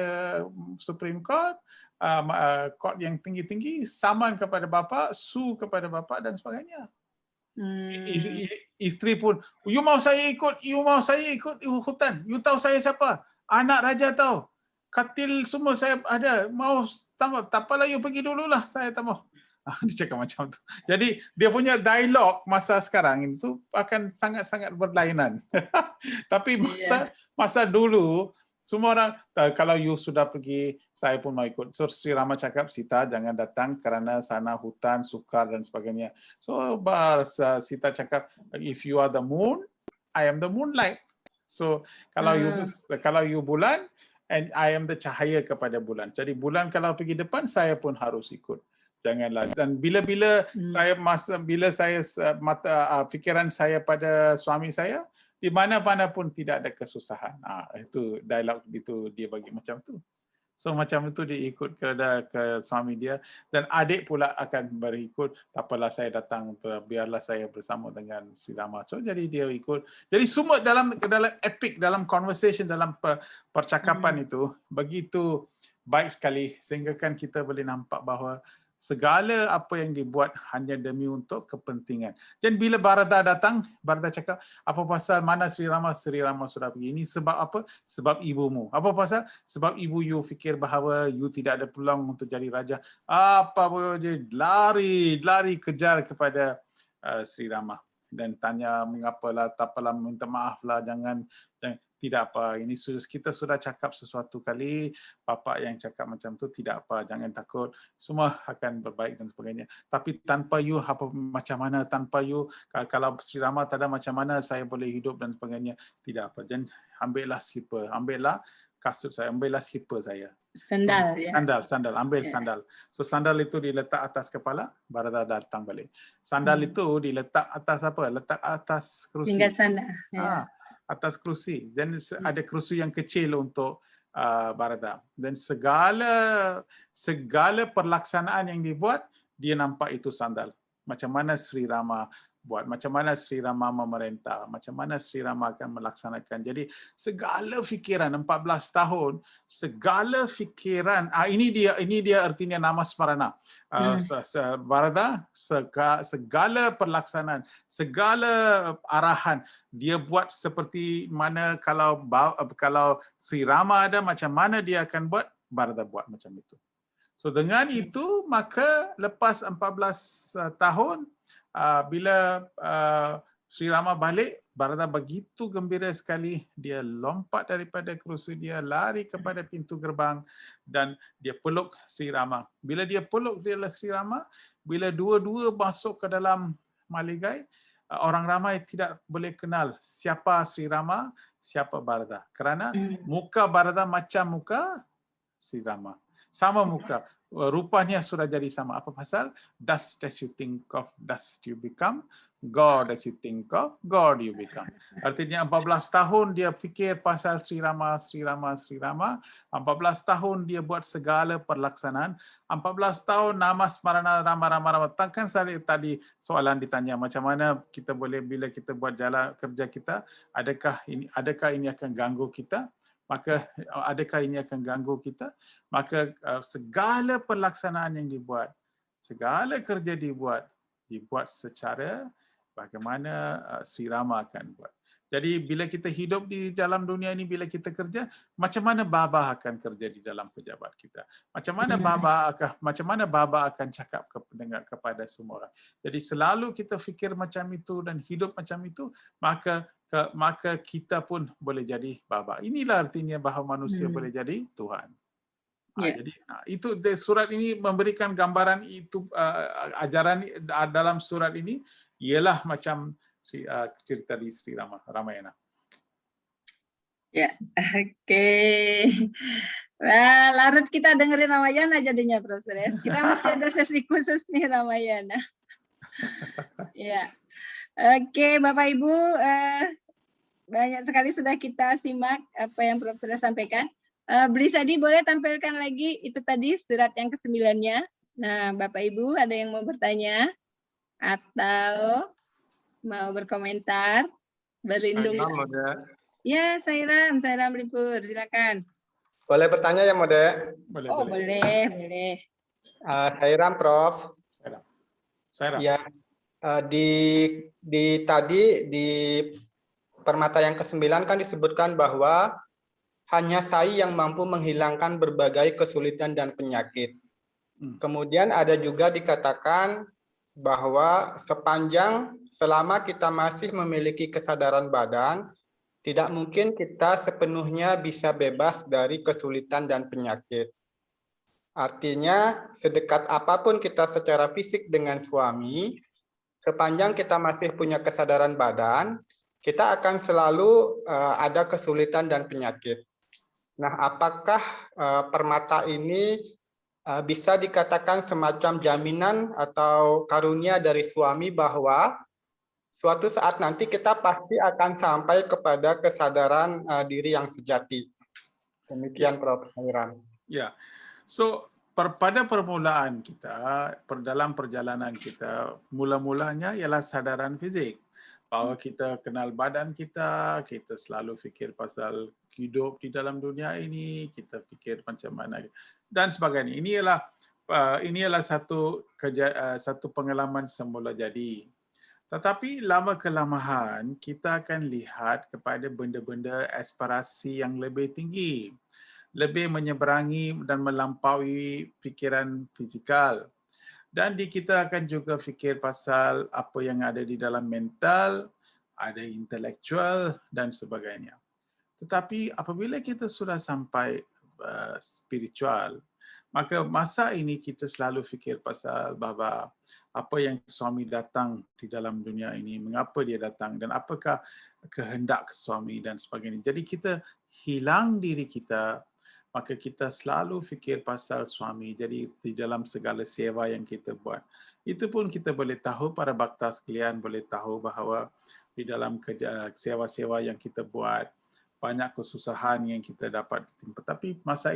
Supreme Court, court yang tinggi-tinggi, saman kepada bapa, sue kepada bapa dan sebagainya. Isteri pun, you mau saya ikut hutan. You tahu saya siapa? Anak raja tahu. Katil semua saya ada. Mau tambah, tak apalah you pergi dululah, saya tak mau. Dia cakap macam tu. Jadi dia punya dialog masa sekarang itu akan sangat-sangat berlainan. Tapi masa dulu semua orang, kalau you sudah pergi, saya pun mau ikut. So Sri Rama cakap, Sita jangan datang kerana sana hutan, sukar dan sebagainya. So Sita cakap, if you are the moon, I am the moonlight. So kalau you bulan, and I am the cahaya kepada bulan. Jadi bulan kalau pergi depan, saya pun harus ikut. Janganlah. Dan bila fikiran saya pada suami saya, di mana-mana pun tidak ada kesusahan. Itu dialog itu dia bagi macam tu. So macam itu dia ikut ke suami dia, dan adik pula akan berikut. Tak apalah saya datang, biarlah saya bersama dengan Sri Rama. So jadi dia ikut. Jadi semua dalam epic, dalam conversation, dalam percakapan itu begitu baik sekali, sehingga kan kita boleh nampak bahawa segala apa yang dibuat hanya demi untuk kepentingan. Dan bila Bharata datang, Bharata cakap, apa pasal mana Sri Rama? Sri Rama sudah pergi. Ini sebab apa? Sebab ibumu. Apa pasal? Sebab ibu you fikir bahawa you tidak ada peluang untuk jadi raja. Apa boleh lari kejar kepada Sri Rama dan tanya mengapalah, tak apalah, minta maaflah, jangan tidak apa, ini kita sudah cakap sesuatu kali, bapa yang cakap macam tu, tidak apa, jangan takut, semua akan berbaik dan sebagainya. Tapi tanpa you, macam mana tanpa you, kalau Sri Rama tak ada macam mana saya boleh hidup dan sebagainya, tidak apa. Dan ambillah slipper, ambillah kasut saya, ambillah slipper saya. Sandal, ya. Sandal, ambil sandal. So sandal itu diletak atas kepala, Bharata datang balik. Sandal itu diletak atas apa? Letak atas kerusi. Hingga sana. Ya. Atas kerusi. Dan ada kerusi yang kecil untuk Bharata. Dan segala perlaksanaan yang dibuat, dia nampak itu sandal. Macam mana Sri Rama buat, macam mana Sri Rama memerintah, macam mana Sri Rama akan melaksanakan. Jadi segala fikiran 14 tahun, segala fikiran, ini dia artinya nama Smarana. Bharata, segala pelaksanaan, segala arahan dia buat seperti mana kalau Sri Rama ada, macam mana dia akan buat, Bharata buat macam itu. So dengan itu, maka lepas 14 tahun, bila Sri Rama balik, Barada begitu gembira sekali. Dia lompat daripada kerusi dia, lari kepada pintu gerbang dan dia peluk Sri Rama. Bila dia peluk Sri Rama, bila dua-dua masuk ke dalam maligai, orang ramai tidak boleh kenal siapa Sri Rama, siapa Barada. Kerana muka Barada macam muka Sri Rama. Sama muka. Rupanya sudah jadi sama. Apa pasal? Dust as you think of, dust you become. God as you think of, God you become. Artinya 14 tahun dia fikir pasal Sri Rama, Sri Rama, Sri Rama. 14 tahun dia buat segala perlaksanaan. 14 tahun nama Smarana Rama Rama Rama. Takkan tadi soalan ditanya macam mana kita boleh bila kita buat jalan kerja kita, adakah ini akan ganggu kita? Maka adakah ini akan ganggu kita? Maka segala pelaksanaan yang dibuat, segala kerja dibuat secara bagaimana Sri Rama akan buat. Jadi bila kita hidup di dalam dunia ini, bila kita kerja, macam mana Baba akan kerja di dalam pejabat kita? Macam mana Baba akan cakap kepada semua orang? Jadi selalu kita fikir macam itu dan hidup macam itu, maka kita pun boleh jadi Baba. Inilah artinya bahawa manusia boleh jadi Tuhan. Jadi itu surat ini memberikan gambaran itu, ajaran dalam surat ini ialah macam cerita di Sri Ramayana. Ya, oke. Larut kita dengerin Ramayana jadinya, Profesor. Kita mesti ada sesi khusus nih Ramayana. Ya, oke, Bapak Ibu, banyak sekali sudah kita simak apa yang Profesor sampaikan. Blisadi boleh tampilkan lagi itu tadi surat yang ke-9-nya. Nah, Bapak Ibu ada yang mau bertanya atau mau berkomentar, berlindung? Ya, Sairam Lipur, silakan. Boleh bertanya ya, Mode? Boleh. Sairam, Prof. Sairam. Ya, tadi di permata yang ke-9 kan disebutkan bahwa hanya Sai yang mampu menghilangkan berbagai kesulitan dan penyakit. Kemudian ada juga dikatakan bahwa selama kita masih memiliki kesadaran badan, tidak mungkin kita sepenuhnya bisa bebas dari kesulitan dan penyakit. Artinya, sedekat apapun kita secara fisik dengan suami, sepanjang kita masih punya kesadaran badan, kita akan selalu ada kesulitan dan penyakit. Nah, apakah permata ini bisa dikatakan semacam jaminan atau karunia dari suami bahwa suatu saat nanti kita pasti akan sampai kepada kesadaran diri yang sejati? Demikian, Prof. Sairam. Ya, so pada permulaan kita, dalam perjalanan kita, mula-mulanya ialah sadaran fizik. Bahwa kita kenal badan kita selalu fikir pasal hidup di dalam dunia ini, kita fikir macam mana dan sebagainya. Inilah satu pengalaman semula jadi. Tetapi lama kelamaan kita akan lihat kepada benda-benda aspirasi yang lebih tinggi, lebih menyeberangi dan melampaui fikiran fizikal. Dan kita akan juga fikir pasal apa yang ada di dalam mental, ada intelektual dan sebagainya. Tetapi apabila kita sudah sampai spiritual, maka masa ini kita selalu fikir pasal bahawa apa yang suami datang di dalam dunia ini, mengapa dia datang dan apakah kehendak suami dan sebagainya. Jadi kita hilang diri kita, maka kita selalu fikir pasal suami. Jadi di dalam segala sewa yang kita buat, itu pun kita boleh tahu, para bakta sekalian boleh tahu bahawa di dalam sewa-sewa yang kita buat, banyak kesusahan yang kita dapat. Tapi masa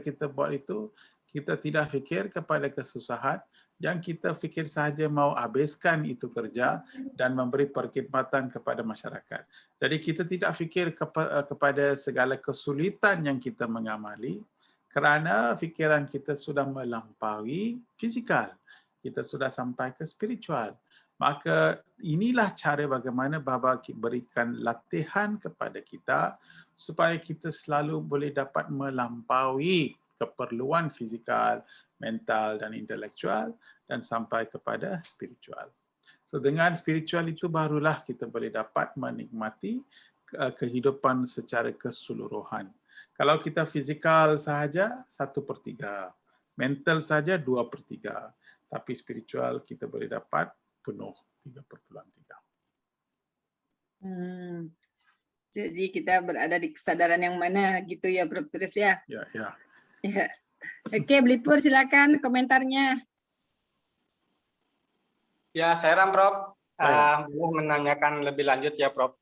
kita buat itu, kita tidak fikir kepada kesusahan, yang kita fikir sahaja mau habiskan itu kerja dan memberi perkhidmatan kepada masyarakat. Jadi kita tidak fikir kepada segala kesulitan yang kita mengamali, kerana fikiran kita sudah melampaui fizikal. Kita sudah sampai ke spiritual. Maka inilah cara bagaimana Baba berikan latihan kepada kita supaya kita selalu boleh dapat melampaui keperluan fizikal, mental dan intelektual dan sampai kepada spiritual. So dengan spiritual itu barulah kita boleh dapat menikmati kehidupan secara keseluruhan. Kalau kita fizikal sahaja 1/3, mental saja 2/3, tapi spiritual kita boleh dapat penuh 3/3. Jadi kita berada di kesadaran yang mana gitu ya, Prof. Suresh ya? Ya, ya. Ya. Oke, Blipur silakan komentarnya. Ya, saya Ram, Prof. Saya. Boleh menanyakan lebih lanjut ya, Prof.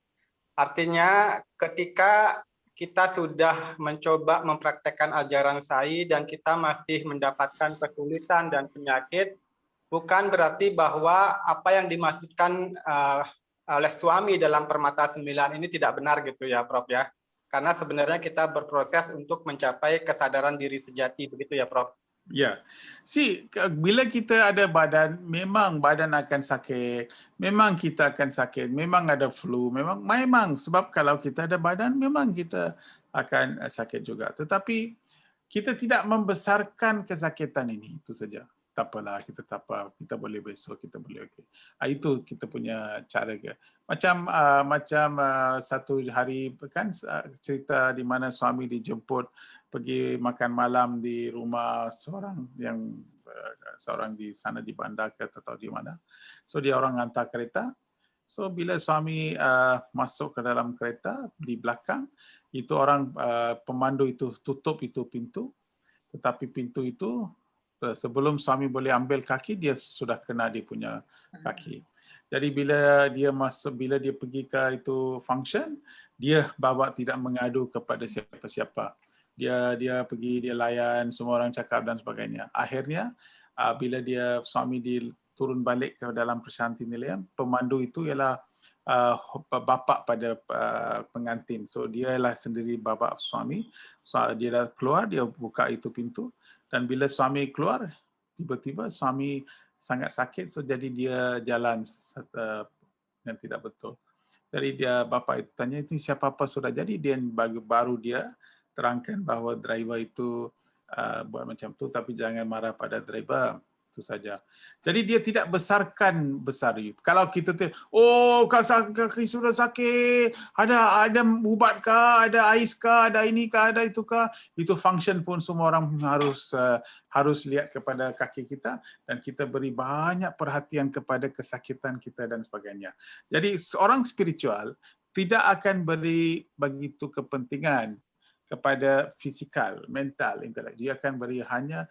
Artinya ketika kita sudah mencoba mempraktekkan ajaran Sai dan kita masih mendapatkan kesulitan dan penyakit, bukan berarti bahwa apa yang dimaksudkan oleh suami dalam Permata 9 ini tidak benar gitu ya, Prof ya. Karena sebenarnya kita berproses untuk mencapai kesadaran diri sejati, begitu ya, Prof? Ya, bila kita ada badan, memang badan akan sakit, memang kita akan sakit, memang ada flu, memang sebab kalau kita ada badan, memang kita akan sakit juga. Tetapi kita tidak membesarkan kesakitan ini, itu saja. Tak apalah, kita tak apa, kita boleh besok, kita boleh okey. Itu kita punya cara ke. Macam satu hari kan cerita di mana suami dijemput pergi makan malam di rumah seorang di sana di bandar atau di mana. So dia orang hantar kereta. So bila suami masuk ke dalam kereta di belakang, itu orang pemandu itu tutup itu pintu. Tetapi pintu itu sebelum suami boleh ambil kaki, dia sudah kena dia punya kaki. Jadi bila dia pergi ke itu function, dia bawa tidak mengadu kepada siapa-siapa. Dia pergi, dia layan, semua orang cakap dan sebagainya. Akhirnya bila suami turun balik ke dalam Pershanti Nilayam, pemandu itu ialah bapa pada pengantin. So dia ialah sendiri bapa suami. So dia dah keluar, dia buka itu pintu. Dan bila suami keluar, tiba-tiba suami sangat sakit, so jadi dia jalan yang tidak betul. Jadi bapa itu tanya, itu siapa-apa sudah jadi, dia baru dia terangkan bahawa driver itu buat macam tu, tapi jangan marah pada driver. Itu saja. Jadi dia tidak besarkan besar itu. Kalau kita kaki sudah sakit, ada ubat kah, ada ais kah, ada ini kah, ada itu kah, itu function pun semua orang harus lihat kepada kaki kita dan kita beri banyak perhatian kepada kesakitan kita dan sebagainya. Jadi seorang spiritual tidak akan beri begitu kepentingan kepada fizikal, mental, intelek. Dia akan beri hanya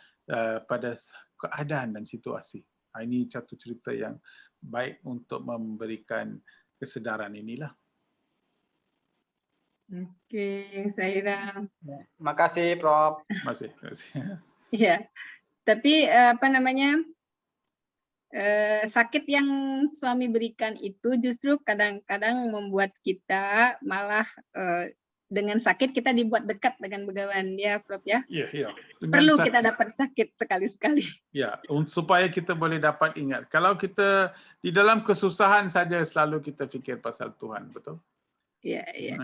pada keadaan dan situasi. Ini satu cerita yang baik untuk memberikan kesedaran inilah. Oke, Saira. Terima kasih, Prof. Terima kasih. Iya, tapi sakit yang suami berikan itu justru kadang-kadang membuat kita malah dengan sakit kita dibuat dekat dengan begawan ya, Prof ya. Iya. Perlu kita dapat sakit sekali-sekali. Ya, supaya kita boleh dapat ingat. Kalau kita di dalam kesusahan saja selalu kita fikir pasal Tuhan, betul? Iya.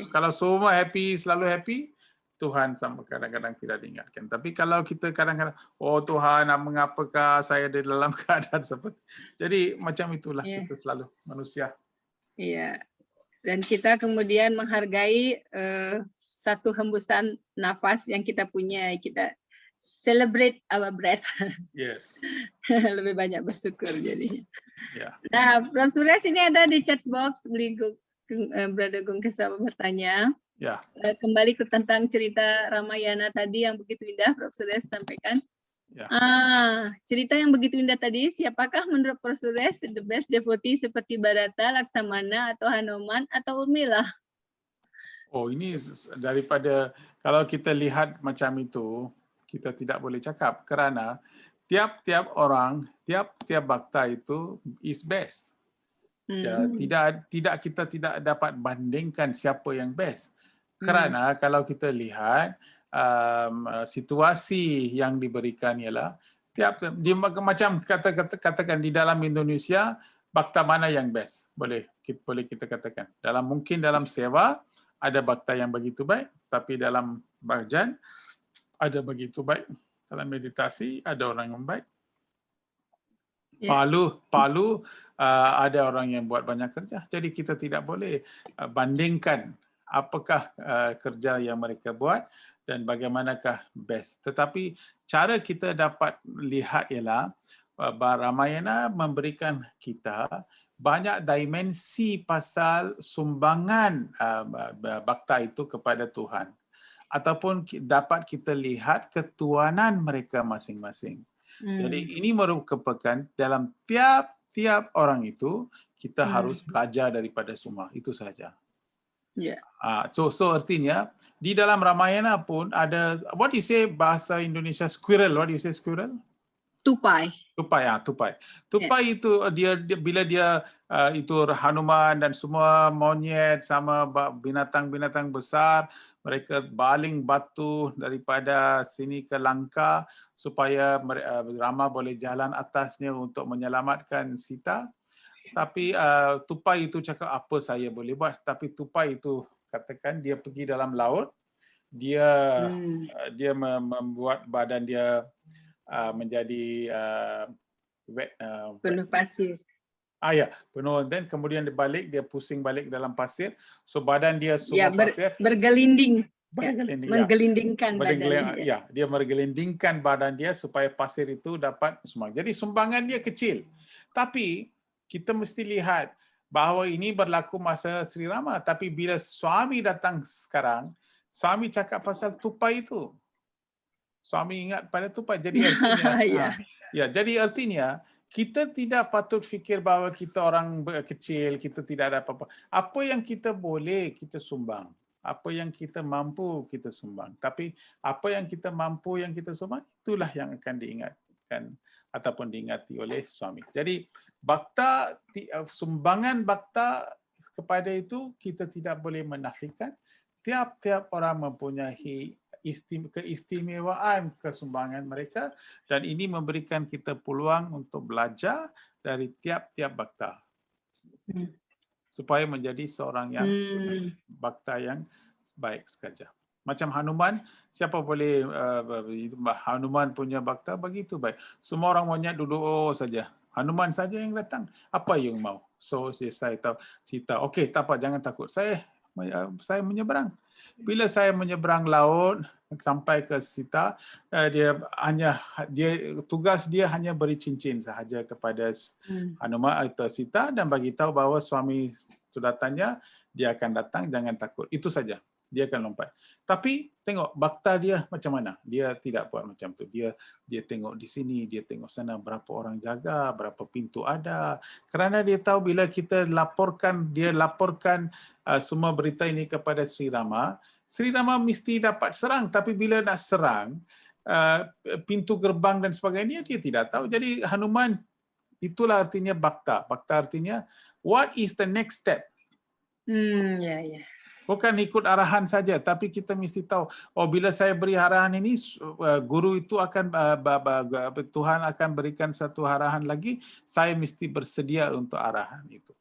Kalau semua happy, selalu happy, Tuhan sama kadang-kadang tidak diingatkan. Tapi kalau kita kadang-kadang, Tuhan, mengapakah saya di dalam keadaan seperti. Jadi macam itulah kita selalu manusia. Iya. Dan kita kemudian menghargai satu hembusan nafas yang kita punya. Kita celebrate our breath. Yes. Lebih banyak bersyukur jadinya. Yeah. Nah, Prof. Suresh ini ada di chat box, Brother Gung Kesaba bertanya. Ya. Kembali ke tentang cerita Ramayana tadi yang begitu indah, Prof. Suresh sampaikan. Ya. Cerita yang begitu indah tadi, siapakah menurut Prof. Suresh the best devotee seperti Bharata, Laksamana, atau Hanuman, atau Urmila? Ini daripada, kalau kita lihat macam itu, kita tidak boleh cakap kerana tiap-tiap orang, tiap-tiap bhakta itu is best. Ya, kita tidak dapat bandingkan siapa yang best. Kerana kalau kita lihat situasi yang diberikan ialah macam katakan di dalam Indonesia bhakta mana yang best, boleh kita katakan. Mungkin dalam sewa ada bhakta yang begitu baik, tapi dalam bhajan ada begitu baik. Dalam meditasi ada orang yang baik. Palu ada orang yang buat banyak kerja. Jadi kita tidak boleh bandingkan apakah kerja yang mereka buat dan bagaimanakah best. Tetapi cara kita dapat lihat ialah Ramayana memberikan kita banyak dimensi pasal sumbangan bakta itu kepada Tuhan. Ataupun dapat kita lihat ketuanan mereka masing-masing. Jadi ini merupakan dalam tiap orang itu kita harus belajar daripada semua. Itu saja. Yeah. So artinya di dalam Ramayana pun ada, what do you say bahasa Indonesia, squirrel? What do you say squirrel? Tupai. Tupai itu dia bila dia itu Hanuman dan semua monyet sama binatang-binatang besar, mereka baling batu daripada sini ke Lanka supaya Rama boleh jalan atasnya untuk menyelamatkan Sita. Tapi tupai itu cakap apa saya boleh buat. Tapi tupai itu katakan dia pergi dalam laut, dia membuat badan dia menjadi penuh pasir. Penuh, dan kemudian dia balik, dia pusing balik dalam pasir. So badan dia semua pasir. Bergelinding. Menggelindingkan badan dia. Dia menggelindingkan badan dia supaya pasir itu dapat sumbang. Jadi sumbangan dia kecil. Tapi kita mesti lihat bahawa ini berlaku masa Sri Rama. Tapi bila suami datang sekarang, suami cakap pasal tupai itu. Suami ingat pada tupai. Jadi artinya, jadi artinya kita tidak patut fikir bahawa kita orang kecil, kita tidak ada apa-apa. Apa yang kita boleh, kita sumbang. Apa yang kita mampu, kita sumbang. Tapi apa yang kita mampu, yang kita sumbang, itulah yang akan diingatkan ataupun diingati oleh suami. Jadi bakta, sumbangan bakta kepada itu kita tidak boleh menafikan. Tiap-tiap orang mempunyai keistimewaan kesumbangan mereka dan ini memberikan kita peluang untuk belajar dari tiap-tiap bakta supaya menjadi seorang yang bakta yang baik saja. Macam Hanuman, siapa boleh Hanuman punya bakta begitu baik. Semua orang maunya duduk saja. Hanuman saja yang datang. Apa yang mau? So saya tahu Sita. Okey, tak apa, jangan takut. Saya menyeberang. Bila saya menyeberang laut sampai ke Sita, tugas dia hanya beri cincin sahaja kepada Hanuman atau Sita dan bagi tahu bahawa suami sudah tanya, dia akan datang, jangan takut. Itu saja. Dia akan lompat. Tapi tengok bakta dia macam mana. Dia tidak buat macam tu. Dia tengok di sini, dia tengok sana berapa orang jaga, berapa pintu ada. Kerana dia tahu bila kita laporkan semua berita ini kepada Sri Rama mesti dapat serang. Tapi bila nak serang, pintu gerbang dan sebagainya, dia tidak tahu. Jadi Hanuman, itulah artinya bakta. Bakta artinya, what is the next step? Bukan ikut arahan saja, tapi kita mesti tahu, bila saya beri arahan ini, guru itu akan, Tuhan akan berikan satu arahan lagi, saya mesti bersedia untuk arahan itu.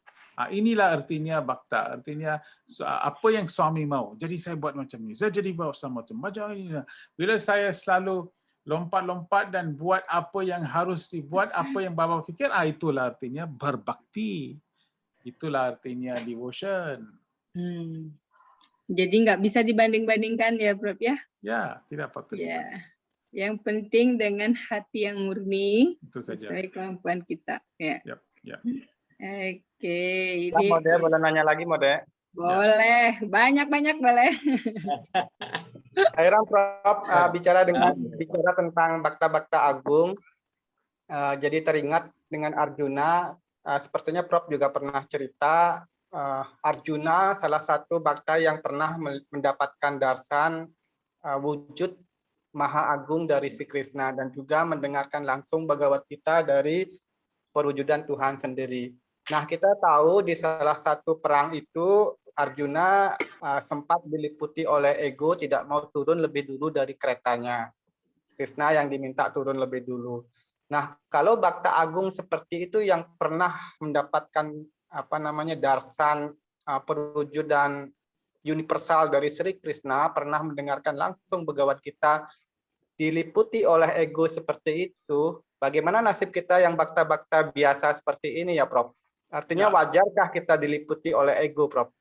Inilah artinya bakta, artinya apa yang suami mau. Jadi saya buat macam ini, saya jadi bawa sama macam ini. Bila saya selalu lompat-lompat dan buat apa yang harus dibuat, apa yang Bapa fikir, itulah artinya berbakti. Itulah artinya devotion. Jadi nggak bisa dibanding-bandingkan ya, Prof ya? Ya, tidak patut. Ya. Yang penting dengan hati yang murni, itu saja. Sesuai kemampuan kita. Ya. Oke. Ini Mode, boleh nanya lagi, Mode? Boleh, banyak-banyak boleh. Airan, Prof, bicara tentang bakta-bakta agung, jadi teringat dengan Arjuna. Sepertinya Prof juga pernah cerita. Arjuna salah satu bakta yang pernah mendapatkan darsan wujud Maha Agung dari Sri Krishna dan juga mendengarkan langsung Bhagavad Gita dari perwujudan Tuhan sendiri. Nah, kita tahu di salah satu perang itu Arjuna sempat diliputi oleh ego, tidak mau turun lebih dulu dari keretanya. Krishna yang diminta turun lebih dulu. Nah, kalau bakta agung seperti itu yang pernah mendapatkan darsan perwujudan universal dari Sri Krishna, pernah mendengarkan langsung Bhagavad Gita, diliputi oleh ego seperti itu, Bagaimana nasib kita yang bakta-bakta biasa seperti ini ya, Prof? Artinya wajarkah kita diliputi oleh ego, Prof?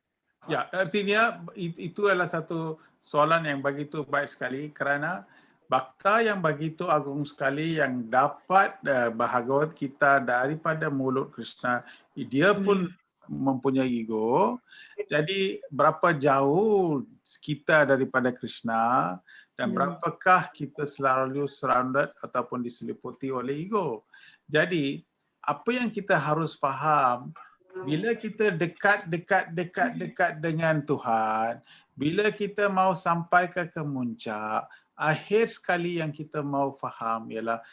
Ya, artinya itu adalah satu soalan yang begitu baik sekali kerana bakta yang begitu agung sekali yang dapat bahagawat kita daripada mulut Krishna, dia pun mempunyai ego. Jadi berapa jauh kita daripada Krishna dan berapakah kita selalu surrounded ataupun diseliputi oleh ego. Jadi apa yang kita harus faham, bila kita dekat dengan Tuhan, bila kita mau sampai ke kemuncak, akhir sekali yang kita mau faham ialah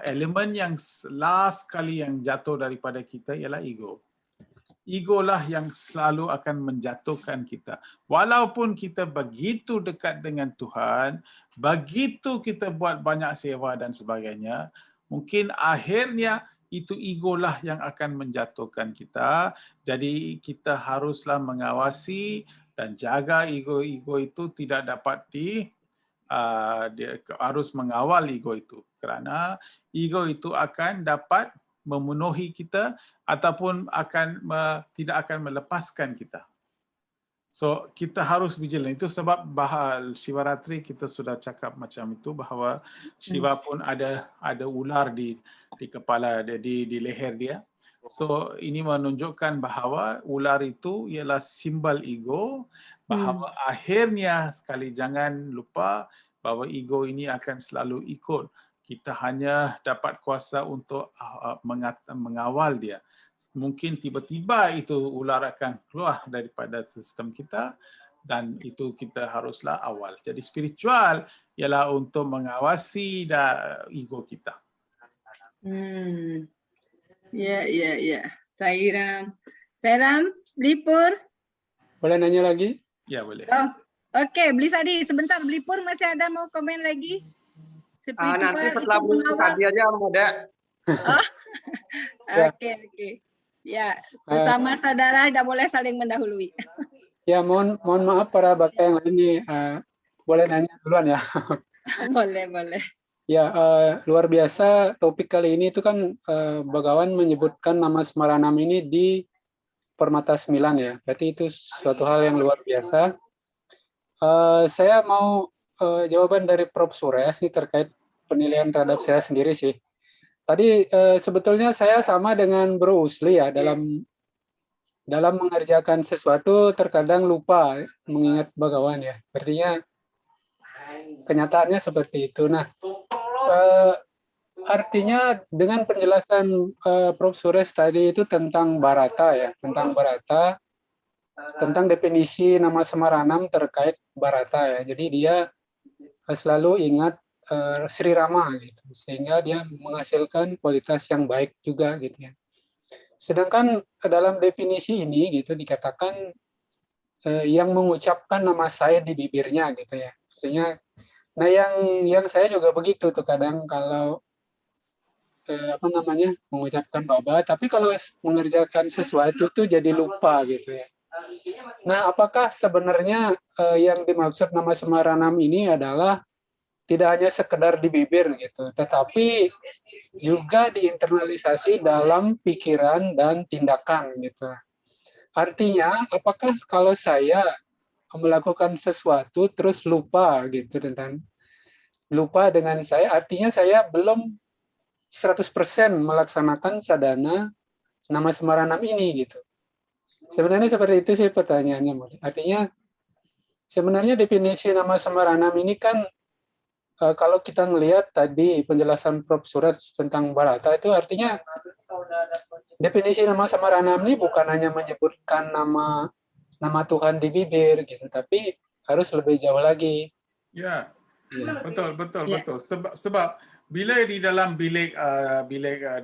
elemen yang last sekali yang jatuh daripada kita ialah ego. Ego lah yang selalu akan menjatuhkan kita. Walaupun kita begitu dekat dengan Tuhan, begitu kita buat banyak sewa dan sebagainya, mungkin akhirnya itu ego lah yang akan menjatuhkan kita. Jadi kita haruslah mengawasi dan jaga ego-ego itu tidak dapat dia harus mengawal ego itu. Kerana ego itu akan dapat memenuhi kita ataupun tidak akan melepaskan kita. So kita harus vigilant. Itu sebab Shivaratri kita sudah cakap macam itu bahawa Shiva pun ada ular di kepala dia, di leher dia. So ini menunjukkan bahawa ular itu ialah simbol ego, bahawa akhirnya sekali jangan lupa bahawa ego ini akan selalu ikut. Kita hanya dapat kuasa untuk mengawal dia. Mungkin tiba-tiba itu ular akan keluar daripada sistem kita dan itu kita haruslah awal. Jadi spiritual ialah untuk mengawasi ego kita. Ya. Sairam, Blipur. Boleh nanya lagi? Ya, boleh. Oh, Oke, Blisadi, sebentar. Blipur masih ada mau komen lagi? Nanti setelah Blipur tadi aja, Moda. Oke. Ya, sesama saudara tidak boleh saling mendahului. Ya, mohon maaf para bakta yang lain nih, boleh nanya duluan ya. Boleh. Ya, luar biasa topik kali ini itu kan Bhagawan menyebutkan nama Semaranam ini di Permata 9 ya. Berarti itu suatu hal yang luar biasa. Saya mau jawaban dari Prof. Suresh ini terkait penilaian terhadap saya sendiri sih. Tadi sebetulnya saya sama dengan Bro Usli ya, dalam mengerjakan sesuatu terkadang lupa mengingat Bhagawan ya. Artinya kenyataannya seperti itu. Nah, artinya dengan penjelasan Prof. Suresh tadi itu tentang Bharata ya, tentang definisi nama Semaranam terkait Bharata ya. Jadi dia selalu ingat Sri Rama gitu, sehingga dia menghasilkan kualitas yang baik juga gitu ya. Sedangkan dalam definisi ini gitu dikatakan yang mengucapkan nama saya di bibirnya gitu ya. Artinya, nah yang saya juga begitu tuh kadang kalau mengucapkan baba, tapi kalau mengerjakan sesuatu tuh jadi lupa gitu ya. Nah, apakah sebenarnya yang dimaksud nama Semaranam ini adalah tidak hanya sekedar di bibir gitu, tetapi juga diinternalisasi dalam pikiran dan tindakan gitu. Artinya, apakah kalau saya melakukan sesuatu terus lupa gitu dengan saya, artinya saya belum 100% melaksanakan sadhana nama Semaranam ini gitu. Sebenarnya seperti itu sih pertanyaannya. Artinya sebenarnya definisi nama Semaranam ini kan kalau kita melihat tadi penjelasan Prof. Suresh tentang Bharata itu artinya definisi nama Semaranam ini bukan hanya menyebutkan nama Tuhan di bibir gitu, tapi harus lebih jauh lagi. Ya, betul. Sebab bila di dalam bilik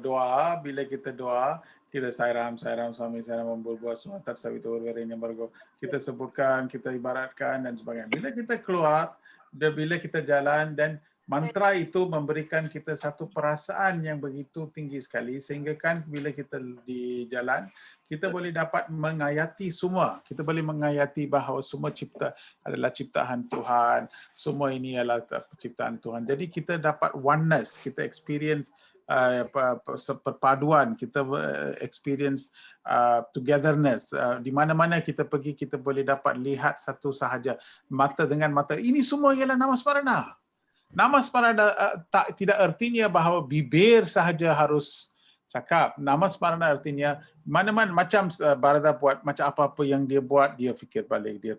doa, bila kita doa, kita Sairam Swami Sairam Ambulbuah Sumatat Savitur Verinya Bargo, kita sebutkan, kita ibaratkan dan sebagainya. Bila kita keluar, dan bila kita jalan dan mantra itu memberikan kita satu perasaan yang begitu tinggi sekali sehingga kan bila kita di jalan kita boleh dapat mengayati semua. Kita boleh mengayati bahawa semua cipta adalah ciptaan Tuhan. Semua ini adalah ciptaan Tuhan. Jadi kita dapat oneness, kita experience perpaduan, kita experience togetherness. Di mana-mana kita pergi, kita boleh dapat lihat satu sahaja, mata dengan mata. Ini semua ialah nama smarana. Nama smarana tidak artinya bahawa bibir sahaja harus cakap. Nama smarana artinya mana-mana, macam Barada buat, macam apa-apa yang dia buat, dia fikir balik, dia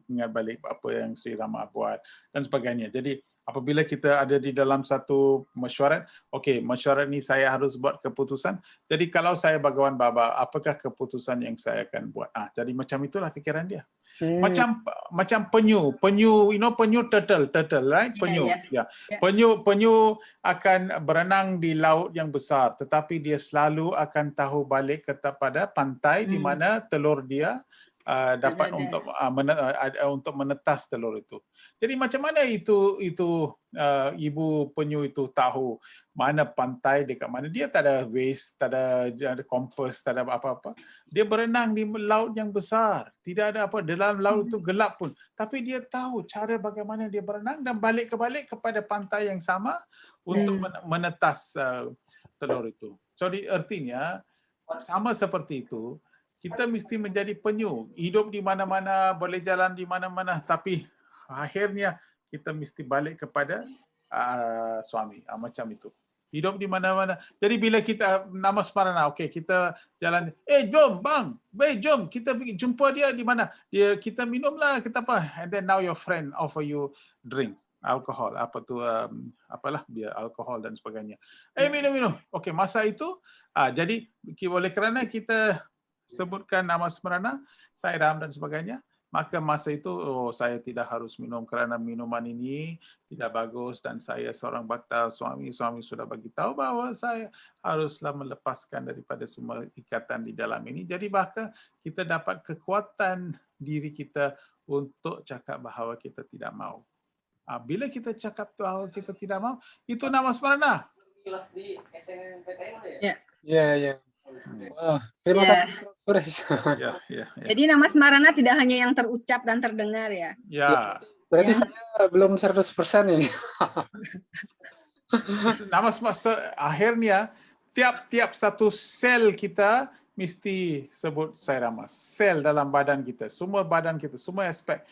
ingat balik apa yang Sri Rama buat dan sebagainya. Jadi apabila kita ada di dalam satu mesyuarat, okey, mesyuarat ni saya harus buat keputusan. Jadi kalau saya Bhagawan Baba, apakah keputusan yang saya akan buat? Jadi macam itulah fikiran dia. Macam penyu, you know penyu turtle, right? Penyu. Penyu akan berenang di laut yang besar, tetapi dia selalu akan tahu balik kepada pantai di mana telur dia dapat untuk menetas telur itu. Jadi macam mana itu ibu penyu itu tahu mana pantai dekat mana? Dia tak ada Waze, tak ada kompas, tak ada apa-apa. Dia berenang di laut yang besar. Tidak ada apa, dalam laut itu gelap pun. Tapi dia tahu cara bagaimana dia berenang dan balik kepada pantai yang sama untuk menetas telur itu. Jadi artinya sama seperti itu, kita mesti menjadi penyu, hidup di mana-mana, boleh jalan di mana-mana, tapi akhirnya kita mesti balik kepada suami, macam itu. Hidup di mana-mana. Jadi bila kita nama smarana, okey, kita jalan, jom bang, jom kita pergi jumpa dia di mana? Kita minumlah, kita apa? And then now your friend offer you drink, alkohol, apa tu, apalah biar alkohol dan sebagainya. Minum. Okey, masa itu, jadi oleh kerana kita sebutkan nama smarana, Sairam dan sebagainya, maka masa itu saya tidak harus minum kerana minuman ini tidak bagus dan saya seorang bakta suami sudah bagi tahu bahawa saya haruslah melepaskan daripada semua ikatan di dalam ini. Jadi bahkan kita dapat kekuatan diri kita untuk cakap bahawa kita tidak mau. Bila kita cakap bahawa kita tidak mau, itu nama smarana. Ya. Terima kasih Prof. Suresh. Jadi nama smarana tidak hanya yang terucap dan terdengar ya. Berarti saya belum 100% ini. Nama akhirnya tiap satu sel kita mesti sebut Sairama. Sel dalam badan kita, semua badan kita, semua aspek.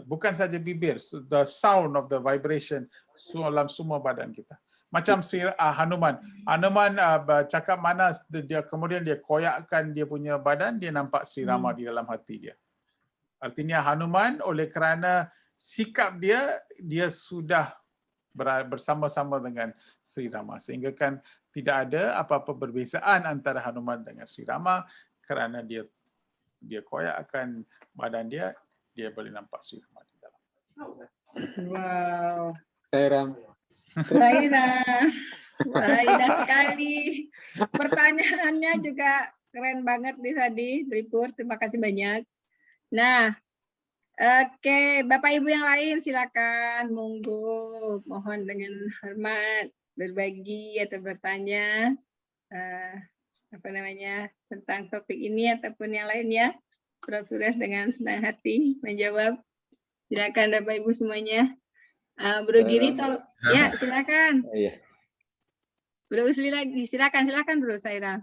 Bukan saja bibir, the sound of the vibration dalam semua badan kita. Macam Hanuman. Hanuman cakap manas, dia kemudian dia koyakkan dia punya badan, dia nampak Sri Rama di dalam hati dia. Artinya Hanuman oleh kerana sikap dia sudah bersama-sama dengan Sri Rama. Sehingga kan tidak ada apa-apa perbezaan antara Hanuman dengan Sri Rama kerana dia koyakkan badan dia boleh nampak Sri Rama di dalam. Wow. Sairam. Indah sekali. Pertanyaannya juga keren banget nih Sadi, Tripur. Terima kasih banyak. Nah, oke, Bapak Ibu yang lain silakan, monggo, mohon dengan hormat berbagi atau bertanya tentang topik ini ataupun yang lainnya. Prof. Suresh dengan senang hati menjawab. Silakan Bapak Ibu semuanya. Bro Giri, ya silakan. Bro Usli lagi, silakan Bro Saira.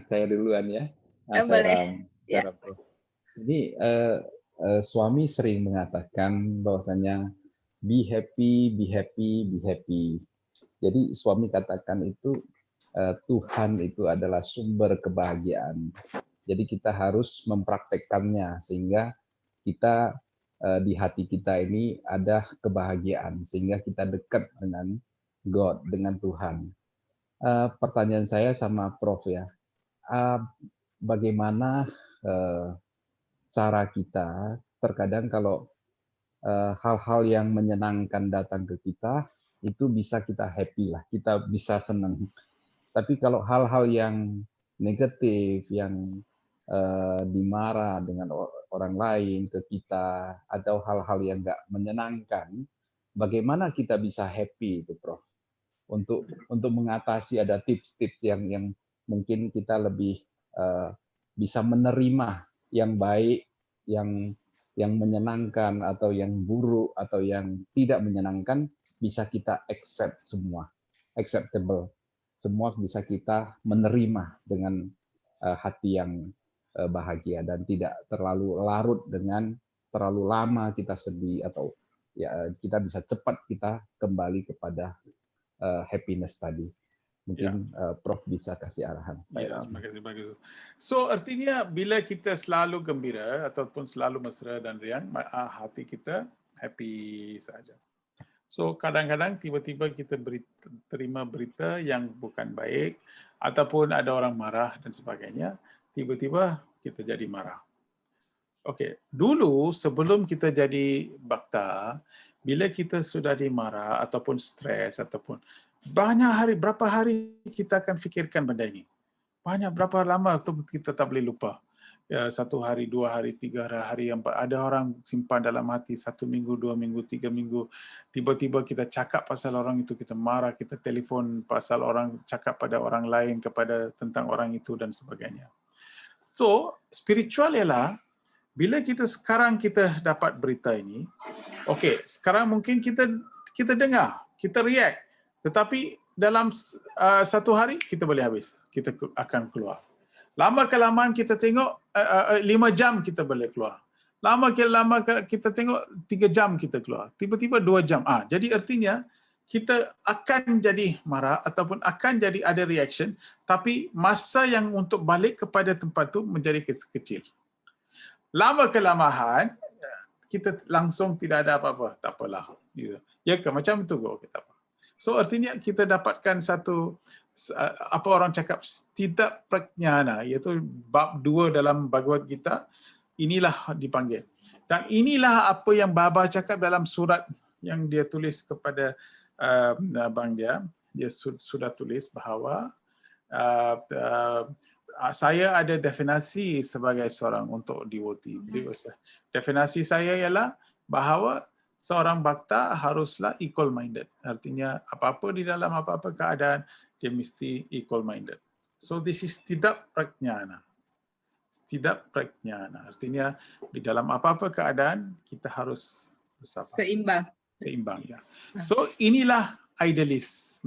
Saya duluan ya. Boleh. Jadi suami sering mengatakan bahwasanya be happy. Jadi suami katakan itu Tuhan itu adalah sumber kebahagiaan. Jadi kita harus mempraktekkannya sehingga kita di hati kita ini ada kebahagiaan sehingga kita dekat dengan God, dengan Tuhan. Pertanyaan saya sama Prof ya, bagaimana cara kita terkadang kalau hal-hal yang menyenangkan datang ke kita itu bisa kita happy lah, kita bisa senang. Tapi kalau hal-hal yang negatif, yang dimarah dengan orang lain ke kita atau hal-hal yang nggak menyenangkan, bagaimana kita bisa happy itu, Prof? Untuk mengatasi, ada tips-tips yang mungkin kita lebih bisa menerima yang baik, yang menyenangkan atau yang buruk atau yang tidak menyenangkan, bisa kita accept semua. acceptable. Semua bisa kita menerima dengan hati yang bahagia dan tidak terlalu larut dengan terlalu lama kita sedih, atau ya kita bisa cepat kita kembali kepada happiness tadi. Mungkin Prof bisa kasih arahan. Ya, bagus. So artinya bila kita selalu gembira ataupun selalu mesra dan riang, hati kita happy saja. So kadang-kadang tiba-tiba kita terima berita yang bukan baik ataupun ada orang marah dan sebagainya, tiba-tiba kita jadi marah. Okey, dulu sebelum kita jadi bakta, bila kita sudah dimarah ataupun stres ataupun berapa hari kita akan fikirkan benda ini. Berapa lama tu kita tak boleh lupa. Ya, 1 hari, 2 hari, 3 hari yang ada orang simpan dalam hati 1 minggu, 2 minggu, 3 minggu. Tiba-tiba kita cakap pasal orang itu, kita marah, kita telefon pasal orang, cakap pada orang lain tentang orang itu dan sebagainya. So, spiritual ialah bila sekarang kita dapat berita ini, okey, sekarang mungkin kita dengar, kita react. Tetapi dalam 1 hari kita boleh habis, kita akan keluar. Lama kelamaan kita tengok 5 jam kita boleh keluar. Lama kita tengok 3 jam kita keluar. Tiba-tiba 2 jam. Jadi artinya kita akan jadi marah ataupun akan jadi ada reaction, tapi masa yang untuk balik kepada tempat tu menjadi kecil. Lama kelamaan kita langsung tidak ada apa-apa, tak apalah. Ya ke macam tu kok, tak apa. So artinya kita dapatkan satu, apa orang cakap, stita prajnana, iaitu bab 2 dalam Bhagavad Gita, inilah dipanggil. Dan inilah apa yang Baba cakap dalam surat yang dia tulis kepada abang dia sudah tulis bahawa saya ada definisi sebagai seorang untuk devotee. Definisi saya ialah bahawa seorang bhakta haruslah equal minded. Artinya apa-apa di dalam apa-apa keadaan dia mesti equal minded. So this is tidak prajnana. Tidak prajnana. Artinya di dalam apa-apa keadaan kita harus bersabar. Seimbang ya. So inilah idealis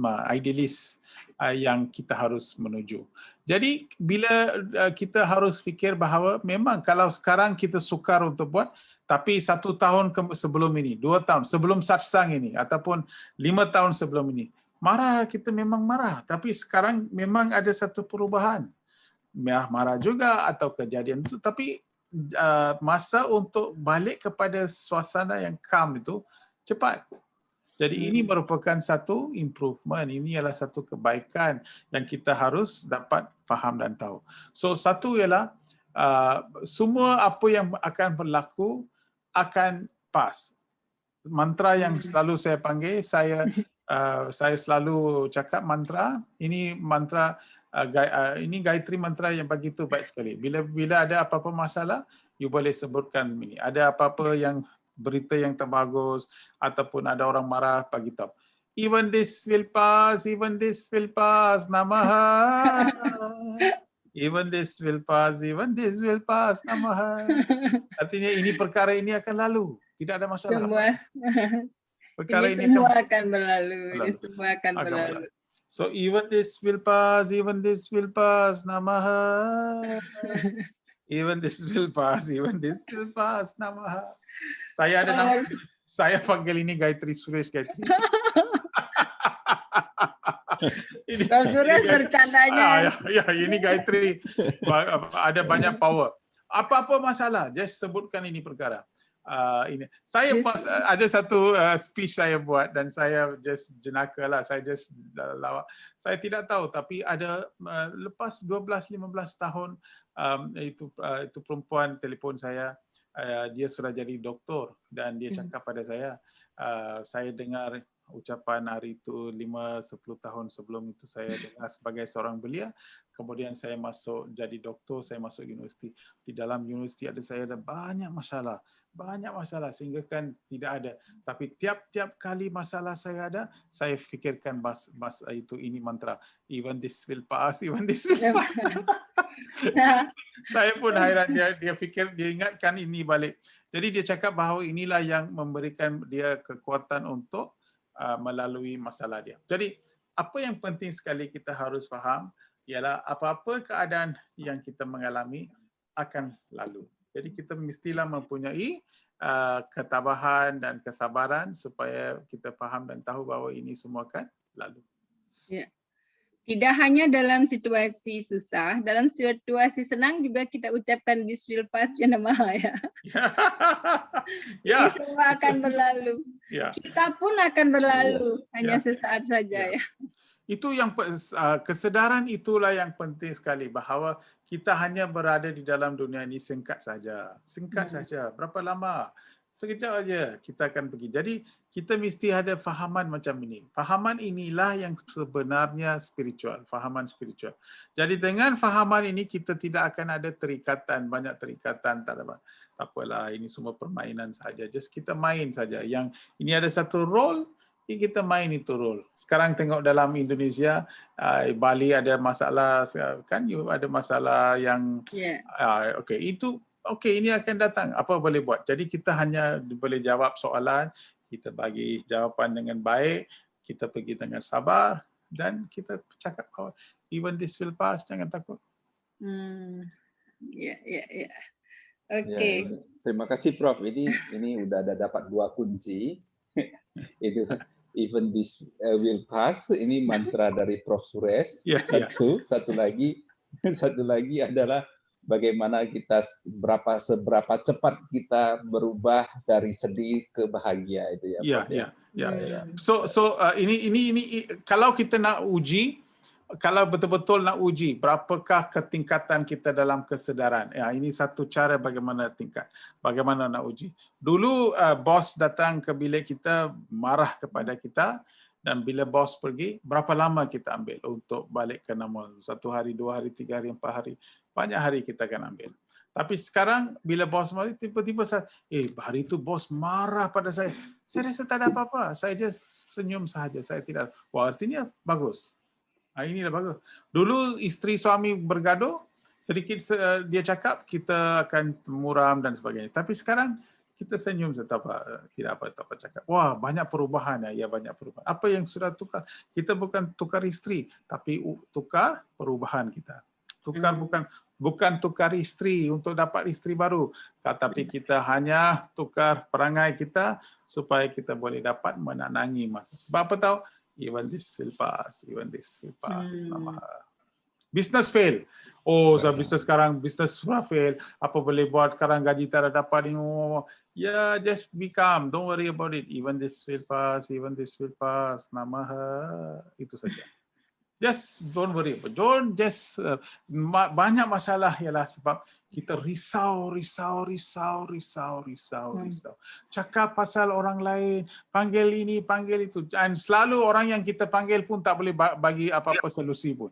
yang kita harus menuju. Jadi bila kita harus fikir bahawa memang kalau sekarang kita sukar untuk buat, tapi 1 tahun sebelum ini, 2 tahun sebelum satsang ini, ataupun 5 tahun sebelum ini, marah, kita memang marah. Tapi sekarang memang ada satu perubahan. Marah juga atau kejadian itu, tapi masa untuk balik kepada suasana yang calm itu cepat. Jadi ini merupakan satu improvement, ini adalah satu kebaikan yang kita harus dapat faham dan tahu. So satu ialah semua apa yang akan berlaku akan pas. Mantra yang selalu saya panggil, saya selalu cakap mantra, ini mantra ini Gayatri mantra yang begitu baik sekali. Bila ada apa-apa masalah, you boleh sebutkan ini. Ada apa-apa yang berita yang tak bagus ataupun ada orang marah, bagi tahu. Even this will pass, namaha. Even this will pass, namaha. Artinya ini perkara ini akan lalu, tidak ada masalah. Perkara ini semua akan berlalu. Ini semua akan berlalu. So even this will pass, namaha. Even this will pass, namaha. Saya ada nama, saya panggil ini Gayatri Suresh Gayatri. Prof. Suresh bercandanya. Ya, ini Gayatri ada banyak power. Apa-apa masalah, just sebutkan ini perkara. Ini saya ada satu speech saya buat dan saya just jenaka lah, saya just lawak. Saya tidak tahu, tapi ada lepas 12-15 tahun itu perempuan telefon saya. Dia sudah jadi doktor dan dia cakap pada saya dengar ucapan hari itu 5-10 tahun sebelum itu saya dengar sebagai seorang belia. Kemudian saya masuk jadi doktor, saya masuk universiti. Di dalam universiti saya ada banyak masalah sehingga kan tidak ada. Tapi tiap kali masalah saya ada, saya fikirkan itu ini mantra. Even this will pass, even this will pass. Saya pun hairan dia fikir, dia ingatkan ini balik. Jadi dia cakap bahawa inilah yang memberikan dia kekuatan untuk melalui masalah dia. Jadi apa yang penting sekali kita harus faham ialah apa-apa keadaan yang kita mengalami akan lalu. Jadi kita mestilah mempunyai ketabahan dan kesabaran supaya kita faham dan tahu bahawa ini semua akan lalu. Ya. Tidak hanya dalam situasi susah, dalam situasi senang juga kita ucapkan Bismillah ya Namaha ya. Ini semua akan berlalu. Kita pun akan berlalu, hanya sesaat saja ya. Itu yang kesedaran itulah yang penting sekali bahawa kita hanya berada di dalam dunia ini singkat saja. Singkat saja. Berapa lama? Sekejap aja kita akan pergi. Jadi kita mesti ada fahaman macam ini. Fahaman inilah yang sebenarnya spiritual, fahaman spiritual. Jadi dengan fahaman ini kita tidak akan ada terikatan, banyak terikatan, tak apalah, ini semua permainan saja. Just kita main saja. Yang ini ada satu role, kita main itu role. Sekarang tengok dalam Indonesia, Bali ada masalah kan, ada masalah yang okey, itu okey, ini akan datang. Apa boleh buat? Jadi kita hanya boleh jawab soalan, kita bagi jawapan dengan baik, kita pergi dengan sabar dan kita cakap bahawa even this will pass, jangan takut. Okey. Terima kasih Prof. Ini udah ada dapat 2 kunci. Itu even this will pass, ini mantra dari Prof. Suresh. Satu lagi adalah bagaimana kita seberapa cepat kita berubah dari sedih ke bahagia itu ya. So ini kalau kita nak uji, kalau betul-betul nak uji berapakah ketingkatan kita dalam kesedaran. Ya, ini satu cara bagaimana nak uji. Dulu bos datang ke bilik kita, marah kepada kita, dan bila bos pergi, berapa lama kita ambil untuk balik ke normal? 1 hari, 2 hari, 3 hari, 4 hari. Banyak hari kita akan ambil. Tapi sekarang bila bos mari, tiba-tiba saya, hari itu bos marah pada saya. Saya rasa tak ada apa-apa. Saya just senyum sahaja. Saya tidak. Wah, artinya bagus. Inilah bagus. Dulu isteri suami bergaduh, sedikit dia cakap, kita akan muram dan sebagainya. Tapi sekarang kita senyum, tidak apa cakap. Wah, banyak perubahan ya, banyak perubahan. Apa yang sudah tukar? Kita bukan tukar isteri, tapi tukar perubahan kita. Tukar bukan tukar isteri untuk dapat isteri baru, tapi kita hanya tukar perangai kita supaya kita boleh dapat menanangi masa. Sebab apa tahu? Even this will pass, even this will pass. Business fail. Saya bisnes sekarang, bisnes sudah fail. Apa boleh buat, sekarang gaji tak dapat. Just be calm. Don't worry about it. Even this will pass, even this will pass. Namaha. Itu saja. Just don't worry. Don't just banyak masalah ialah sebab kita risau. Cakap pasal orang lain, panggil ini, panggil itu. Dan selalu orang yang kita panggil pun tak boleh bagi apa-apa solusi pun.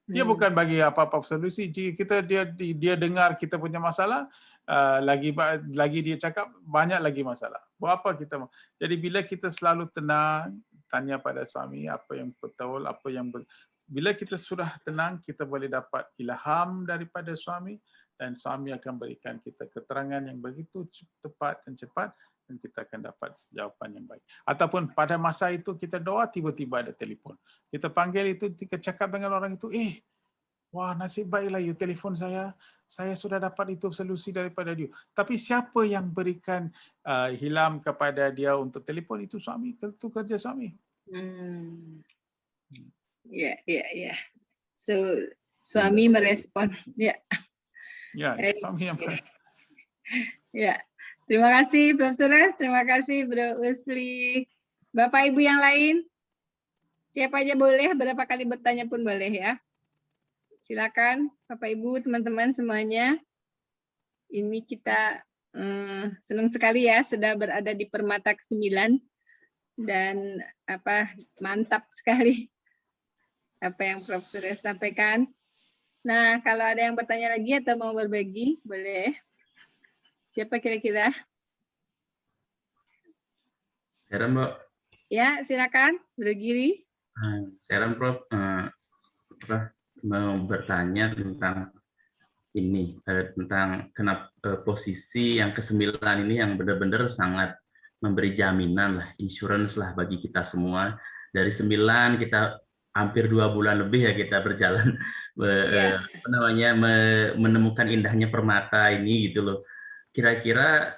Dia bukan bagi apa-apa solusi. Jika dia dengar kita punya masalah, lagi dia cakap banyak lagi masalah. Buat apa kita? Jadi bila kita selalu tenang, tanya pada suami apa yang betul, apa yang bila kita sudah tenang, kita boleh dapat ilham daripada suami dan suami akan berikan kita keterangan yang begitu tepat dan cepat dan kita akan dapat jawapan yang baik. Ataupun pada masa itu kita doa, tiba-tiba ada telefon. Kita panggil itu, kita cakap dengan orang itu, wah nasib baiklah you telefon saya sudah dapat itu solusi daripada dia. Tapi siapa yang berikan hilam kepada dia untuk telefon itu suami, itu kerja suami. Ya. So suami merespon. Suami yang Terima kasih Prof. Suresh, terima kasih Bro Usli. Bapak Ibu yang lain, siapa aja boleh, berapa kali bertanya pun boleh ya. Silakan Bapak Ibu, teman-teman semuanya. Ini kita senang sekali ya sudah berada di Permata ke-9 dan mantap sekali apa yang Prof. Suresh sampaikan. Nah, kalau ada yang bertanya lagi atau mau berbagi, boleh. Siapa kira-kira? Siaran, Mbak. Ya, silakan. Berdiri. Siaran, Prof. Mau bertanya tentang ini, tentang kenapa posisi yang ke-9 ini yang benar-benar sangat memberi jaminan lah, insurance lah bagi kita semua. Dari 9 kita hampir 2 bulan lebih ya kita berjalan apa namanya menemukan indahnya permata ini gitu loh. Kira-kira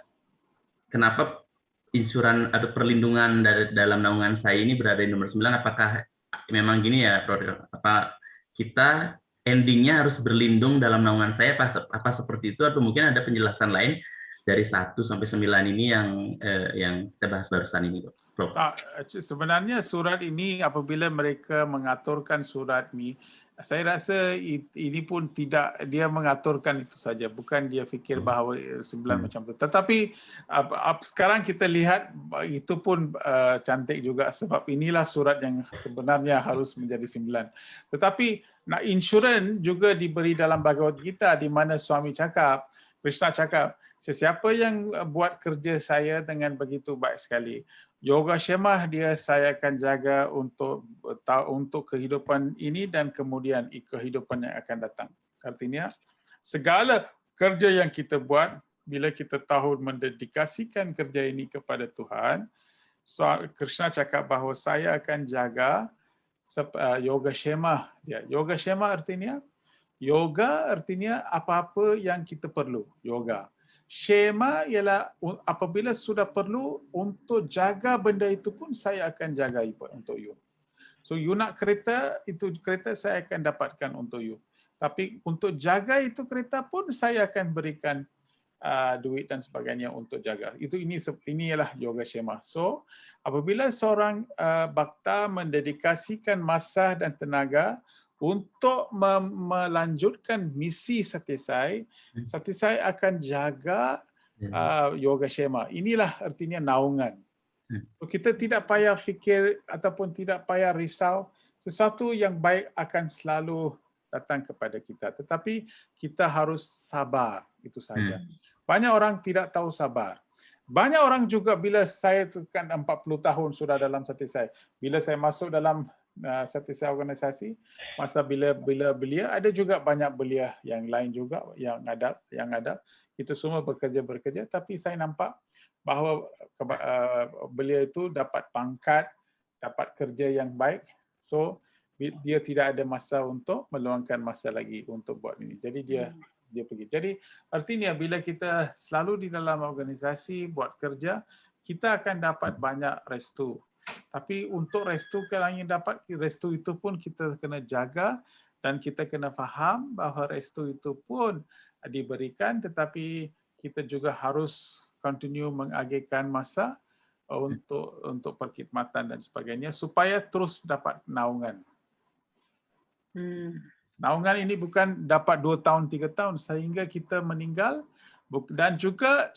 kenapa insuran atau perlindungan dalam naungan saya ini berada di nomor 9? Apakah memang gini ya, apa kita endingnya harus berlindung dalam naungan saya apa seperti itu, atau mungkin ada penjelasan lain dari 1 sampai 9 ini yang kita bahas barusan ini, Prof? Sebenarnya surat ini apabila mereka mengaturkan surat ini, saya rasa ini pun tidak dia mengaturkan itu saja, bukan dia fikir bahawa 9 macam itu. Tetapi sekarang kita lihat itu pun cantik juga, sebab inilah surat yang sebenarnya harus menjadi 9. Tetapi insurans juga diberi dalam Bhagavad Gita, di mana suami cakap, Krishna cakap, sesiapa yang buat kerja saya dengan begitu baik sekali, Yoga Shemah dia saya akan jaga untuk kehidupan ini dan kemudian kehidupan yang akan datang. Artinya segala kerja yang kita buat, bila kita tahu mendedikasikan kerja ini kepada Tuhan, Krishna cakap bahawa saya akan jaga Yoga Shemah dia. Yoga Shemah artinya apa-apa yang kita perlu, yoga. Shema ialah apabila sudah perlu untuk jaga benda itu pun saya akan jaga untuk you. So you nak kereta, itu kereta saya akan dapatkan untuk you. Tapi untuk jaga itu kereta pun saya akan berikan duit dan sebagainya untuk jaga. Ini ialah yoga Shema. So apabila seorang bhakta mendedikasikan masa dan tenaga untuk melanjutkan misi Satisai akan jaga yoga Shema. Inilah artinya naungan. So, kita tidak payah fikir ataupun tidak payah risau, sesuatu yang baik akan selalu datang kepada kita. Tetapi kita harus sabar, itu saja. Banyak orang tidak tahu sabar. Banyak orang juga bila saya kan 40 tahun sudah dalam Satisai, bila saya masuk dalam Satisai organisasi, masa bila belia, ada juga banyak belia yang lain juga yang ada. Itu semua bekerja, tapi saya nampak bahawa belia itu dapat pangkat, dapat kerja yang baik. So dia tidak ada masa untuk meluangkan masa lagi untuk buat ini. Jadi dia pergi. Jadi artinya bila kita selalu di dalam organisasi buat kerja, kita akan dapat banyak restu. Tapi untuk restu, kalau ingin dapat restu itu pun kita kena jaga dan kita kena faham bahawa restu itu pun diberikan, tetapi kita juga harus continue mengagihkan masa untuk perkhidmatan dan sebagainya supaya terus dapat naungan. Naungan ini bukan dapat 2 tahun, 3 tahun sehingga kita meninggal, dan juga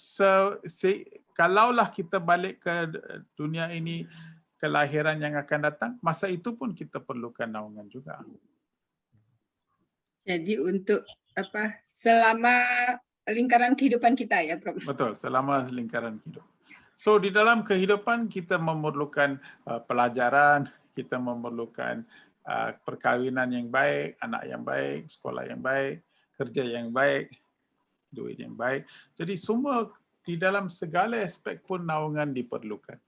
kalaulah kita balik ke dunia ini, kelahiran yang akan datang, masa itu pun kita perlukan naungan juga. Jadi untuk selama lingkaran kehidupan kita ya, Prof. Betul, selama lingkaran hidup. So di dalam kehidupan kita memerlukan pelajaran, kita memerlukan perkahwinan yang baik, anak yang baik, sekolah yang baik, kerja yang baik, duit yang baik. Jadi semua di dalam segala aspek pun naungan diperlukan.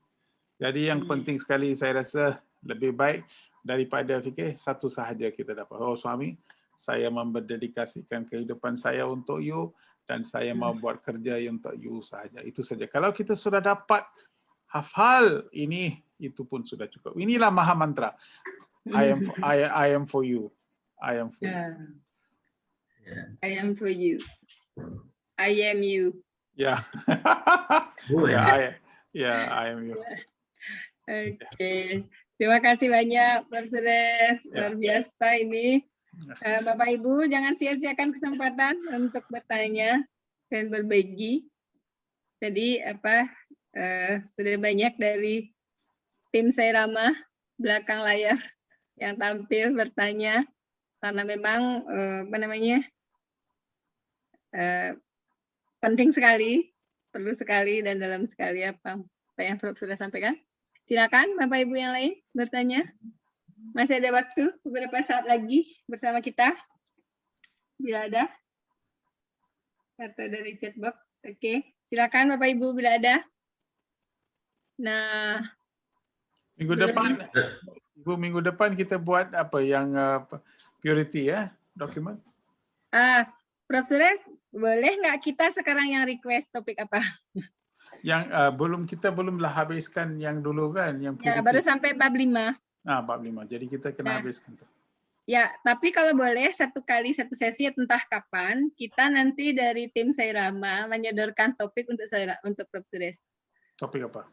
Jadi yang penting sekali saya rasa lebih baik daripada fikir satu sahaja kita dapat. Oh suami, saya mendedikasikan kehidupan saya untuk you dan saya mau buat kerja untuk you sahaja. Itu saja. Kalau kita sudah dapat hafal ini, itu pun sudah cukup. Inilah maha mantra. I am for you. I am for you. I am for you. I am you. Ya. I am you. Oke, terima kasih banyak Prof. Suresh, luar biasa ini. Bapak Ibu jangan sia-siakan kesempatan untuk bertanya dan berbagi. Jadi sudah banyak dari tim Sairama belakang layar yang tampil bertanya karena memang penting sekali, perlu sekali dan dalam sekali apa yang Prof. sudah sampaikan. Silakan Bapak Ibu yang lain bertanya. Masih ada waktu beberapa saat lagi bersama kita. Bila ada. Atau dari chat box. Oke, silakan Bapak Ibu bila ada. Nah, minggu depan Ibu, minggu depan kita buat apa yang purity ya, dokumen? Prof. Suresh, boleh nggak kita sekarang yang request topik apa? Yang kita belum habiskan yang dulu kan, yang Ya, purity. baru sampai bab 5. Bab 5. Jadi kita kena habiskan tuh. Ya, tapi kalau boleh satu kali satu sesi entah kapan, kita nanti dari tim Sairama menyodorkan topik untuk Prof. Suresh. Topik apa?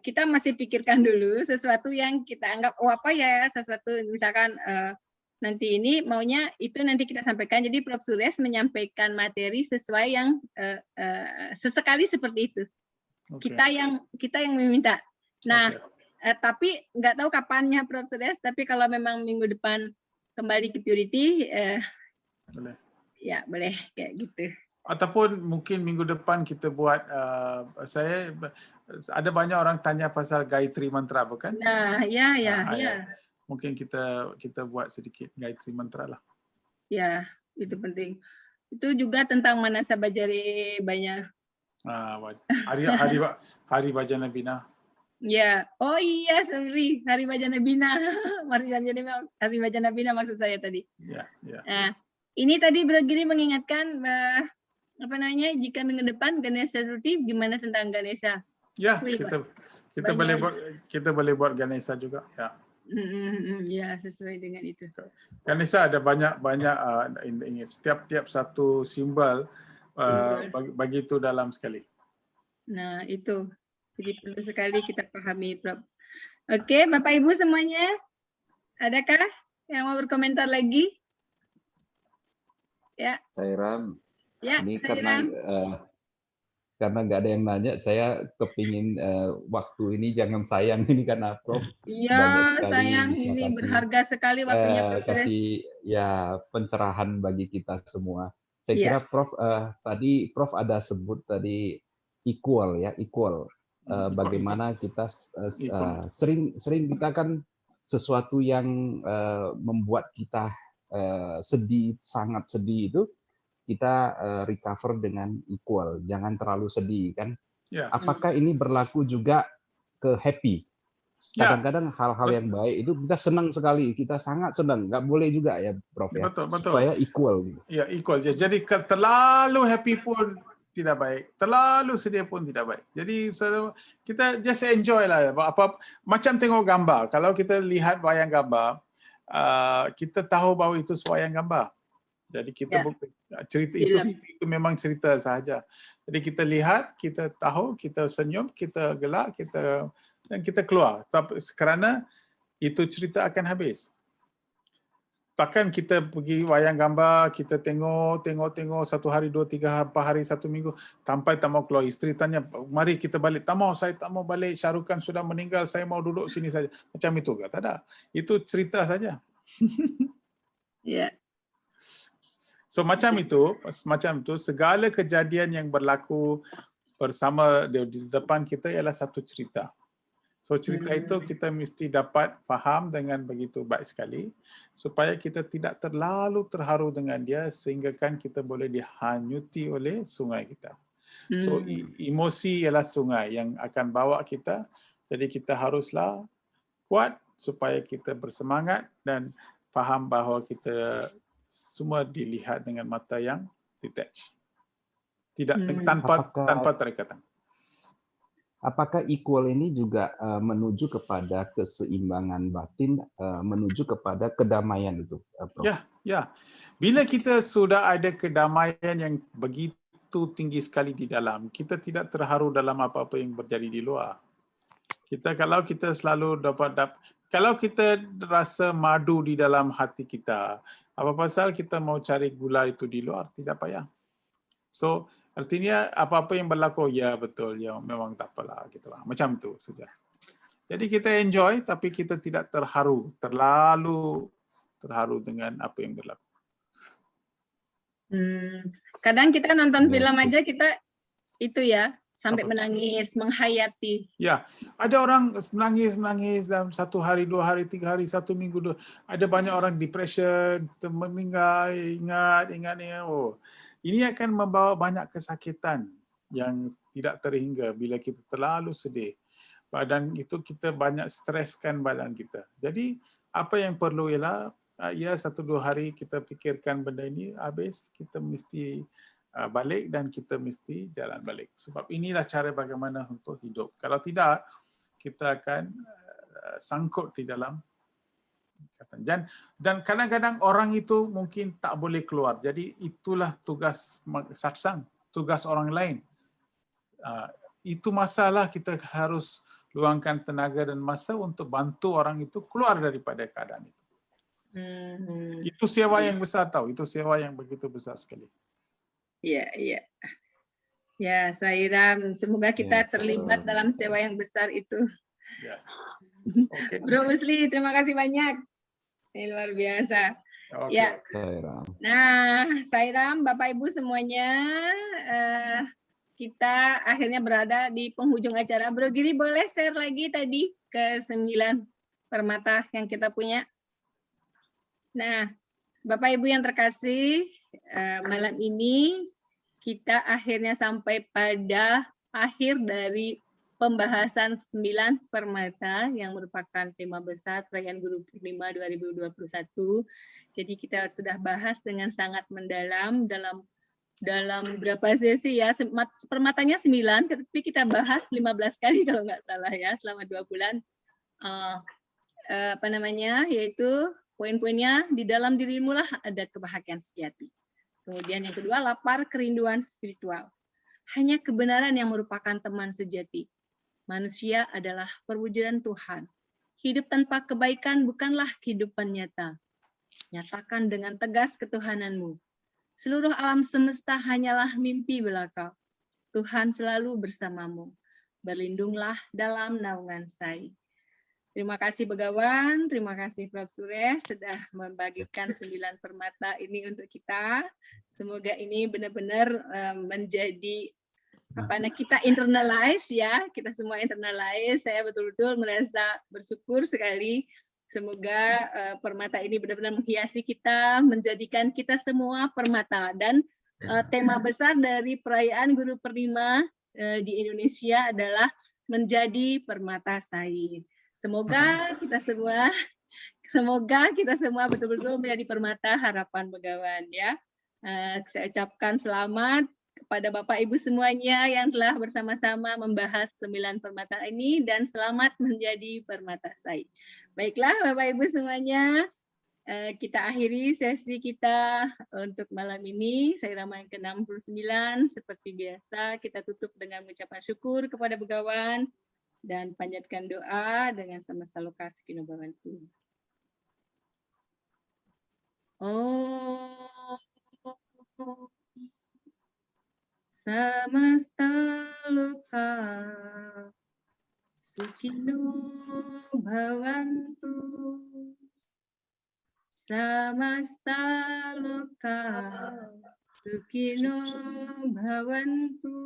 Kita masih pikirkan dulu sesuatu yang kita anggap apa ya, sesuatu misalkan nanti ini maunya itu nanti kita sampaikan. Jadi Prof. Suresh menyampaikan materi sesuai yang sesekali seperti itu. Okay. Kita yang meminta. Nah, tapi nggak tahu kapannya Prof. Suresh, tapi kalau memang minggu depan kembali ke purity, boleh. Ya boleh kayak gitu. Ataupun mungkin minggu depan kita buat, saya ada banyak orang tanya pasal Gayatri Mantra, bukan? Nah, ya. Mungkin kita buat sedikit Gayatri Mantra lah. Ya, itu penting. Itu juga tentang Manasa Bajari banyak. Hari Bajana Bina. Ya, oh iya, sorry, Hari Bajana Bina. Hari Bajana Bina maksud saya tadi. Ya. Nah, ini tadi Bro Giri mengingatkan jika minggu depan Ganesha Ruti, gimana tentang Ganesha? Ya, kita boleh buat Ganesha juga. Ya. Ya, sesuai dengan itu. Ganesha ada banyak setiap satu simbol begitu dalam sekali. Nah, itu. Jadi perlu sekali kita pahami, Prof. Oke, Bapak Ibu semuanya, adakah yang mau berkomentar lagi? Ya. Sairam. Ya, ini karena nggak ada yang nanya, saya kepingin waktu ini jangan sayang ini karena Prof. Iya, sayang ini berharga sekali waktunya Prof. Kasih ya pencerahan bagi kita semua. Saya kira Prof tadi Prof ada sebut tadi equal. Bagaimana kita sering kita kan sesuatu yang membuat kita sedih, sangat sedih itu kita recover dengan equal, jangan terlalu sedih kan. Apakah ini berlaku juga ke happy? Kadang-kadang hal-hal yang baik itu kita senang sekali, kita sangat senang, nggak boleh juga ya Prof ya, betul. supaya equal. Ya, equal. Jadi terlalu happy pun tidak baik, terlalu sedih pun tidak baik. Jadi kita just enjoy lah. Macam tengok gambar. Kalau kita lihat wayang gambar, kita tahu bahawa itu wayang gambar. Jadi kita cerita itu memang cerita sahaja. Jadi kita lihat, kita tahu, kita senyum, kita gelak, dan kita keluar. Kerana itu cerita akan habis. Takkan kita pergi wayang gambar, kita tengok 1 hari, 2, 3, 4 hari, 1 minggu, sampai tak mau keluar. Isteri tanya, mari kita balik. Tak mau, saya tak mau balik. Shahrukan sudah meninggal, saya mau duduk sini saja. Macam itu ke? Tak ada. Itu cerita saja. Ya. So macam itu, segala kejadian yang berlaku bersama di depan kita ialah satu cerita. So cerita itu kita mesti dapat faham dengan begitu baik sekali supaya kita tidak terlalu terharu dengan dia sehingga kan kita boleh dihanyuti oleh sungai kita. So emosi ialah sungai yang akan bawa kita, jadi kita haruslah kuat supaya kita bersemangat dan faham bahawa kita semua dilihat dengan mata yang detached. Tidak tanpa terikatan. Apakah equal ini juga menuju kepada keseimbangan batin, menuju kepada kedamaian itu, Prof? Ya. Bila kita sudah ada kedamaian yang begitu tinggi sekali di dalam, kita tidak terharu dalam apa-apa yang terjadi di luar. Kalau kita selalu kalau kita rasa madu di dalam hati kita, apa pasal kita mau cari gula itu di luar? Tidak payah. So, artinya apa-apa yang berlaku, ya betul, ya memang tak apalah. Gitu lah. Macam itu saja. Jadi kita enjoy, tapi kita tidak terlalu terharu dengan apa yang berlaku. Kadang kita nonton film aja kita itu ya, sampai menangis, menghayati. Ya, ada orang menangis dalam 1 hari, 2 hari, 3 hari, 1 minggu. Ada banyak orang depression, meninggal, ingat. Oh, ini akan membawa banyak kesakitan yang tidak terhingga bila kita terlalu sedih. badan itu kita banyak streskan badan kita. Jadi apa yang perlu ialah ya 1-2 hari kita fikirkan benda ini, habis kita mesti balik dan kita mesti jalan balik. Sebab inilah cara bagaimana untuk hidup. Kalau tidak, kita akan sangkut di dalam dan kadang-kadang orang itu mungkin tak boleh keluar. Jadi itulah tugas satsang, tugas orang lain. Itu masalah kita harus luangkan tenaga dan masa untuk bantu orang itu keluar daripada keadaan itu. Itu sewa yang besar tahu, itu sewa yang begitu besar sekali. Iya, iya. Ya, Sairam, semoga kita terlibat dalam sewa yang besar itu. Ya. Okay. Bro Musli, terima kasih banyak. Ini luar biasa. Okay. Ya. Nah, Sairam, Bapak Ibu semuanya, kita akhirnya berada di penghujung acara. Bro Giri, boleh share lagi tadi ke 9 permata yang kita punya. Nah, Bapak Ibu yang terkasih, malam ini kita akhirnya sampai pada akhir dari pembahasan 9 permata yang merupakan tema besar perayaan Guru Purnima 2021. Jadi kita sudah bahas dengan sangat mendalam dalam berapa sesi ya, permatanya 9, tapi kita bahas 15 kali kalau nggak salah ya selama 2 bulan. Yaitu poin-poinnya di dalam dirimu lah ada kebahagiaan sejati. Kemudian yang kedua, lapar kerinduan spiritual. Hanya kebenaran yang merupakan teman sejati. Manusia adalah perwujudan Tuhan. Hidup tanpa kebaikan bukanlah kehidupan nyata. Nyatakan dengan tegas ketuhananmu. Seluruh alam semesta hanyalah mimpi belaka. Tuhan selalu bersamamu. Berlindunglah dalam naungan Sai. Terima kasih Begawan, terima kasih Prof. Suresh sudah membagikan 9 permata ini untuk kita. Semoga ini benar-benar menjadi kita internalize ya, kita semua internalize. Saya betul-betul merasa bersyukur sekali. Semoga permata ini benar-benar menghiasi kita, menjadikan kita semua permata. Dan tema besar dari perayaan Guru Purnima di Indonesia adalah menjadi permata Sai. Semoga kita semua betul-betul menjadi permata harapan Begawan ya. Saya ucapkan selamat kepada Bapak Ibu semuanya yang telah bersama-sama membahas 9 permata ini dan selamat menjadi permata Sai. Baiklah Bapak Ibu semuanya, kita akhiri sesi kita untuk malam ini. Saya ramai ke-69 seperti biasa kita tutup dengan mengucapkan syukur kepada Begawan dan panjatkan doa dengan semesta lokasi kinobawantu. Samasta loka sukino bhavantu. Samasta loka sukino bhavantu.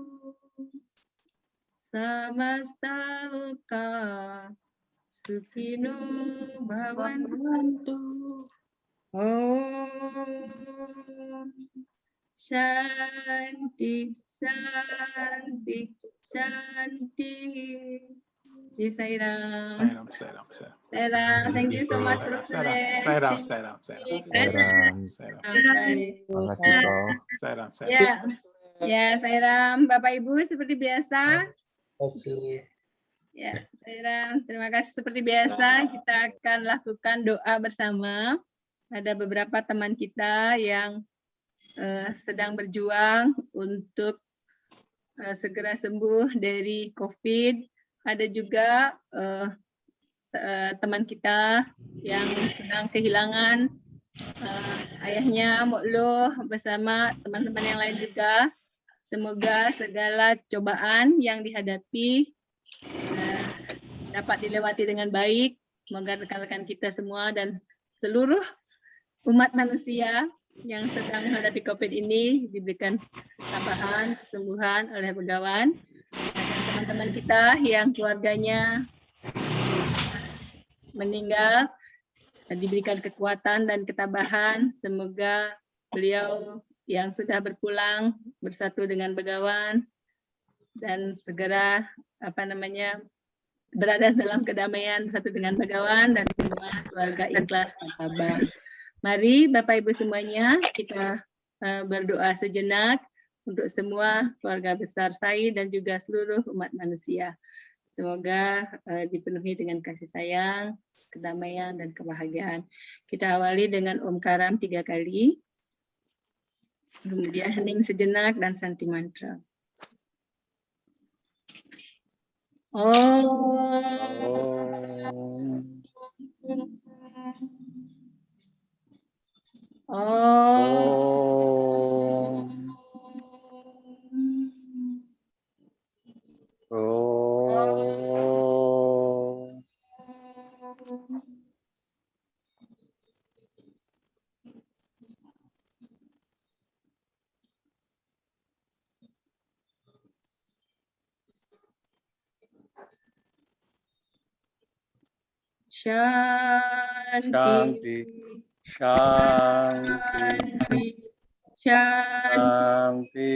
Samasta loka sukino bhavantu. Om Shanti, Shanti, Shanti. Sairam. Thank you so much for today. Sairam. Ya, Sairam. Bapak Ibu seperti biasa. Ya, Sairam. Terima kasih seperti biasa. Kita akan lakukan doa bersama. Ada beberapa teman kita yang sedang berjuang untuk segera sembuh dari COVID. Ada juga teman kita yang sedang kehilangan ayahnya, Moklo, bersama teman-teman yang lain juga. Semoga segala cobaan yang dihadapi dapat dilewati dengan baik. Semoga rekan-rekan kita semua dan seluruh umat manusia yang sedang menghadapi COVID ini diberikan tambahan kesembuhan oleh Begawan. Dan teman-teman kita yang keluarganya meninggal diberikan kekuatan dan ketabahan. Semoga beliau yang sudah berpulang bersatu dengan Begawan dan segera berada dalam kedamaian satu dengan Bagawan dan semua keluarga ikhlas tanpa bab. Mari Bapak Ibu semuanya kita berdoa sejenak untuk semua keluarga besar saya dan juga seluruh umat manusia. Semoga dipenuhi dengan kasih sayang, kedamaian, dan kebahagiaan. Kita awali dengan Om Karam 3 kali. Kemudian hening sejenak dan santi mantra. Shanti, Shanti, Shanti, Shanti,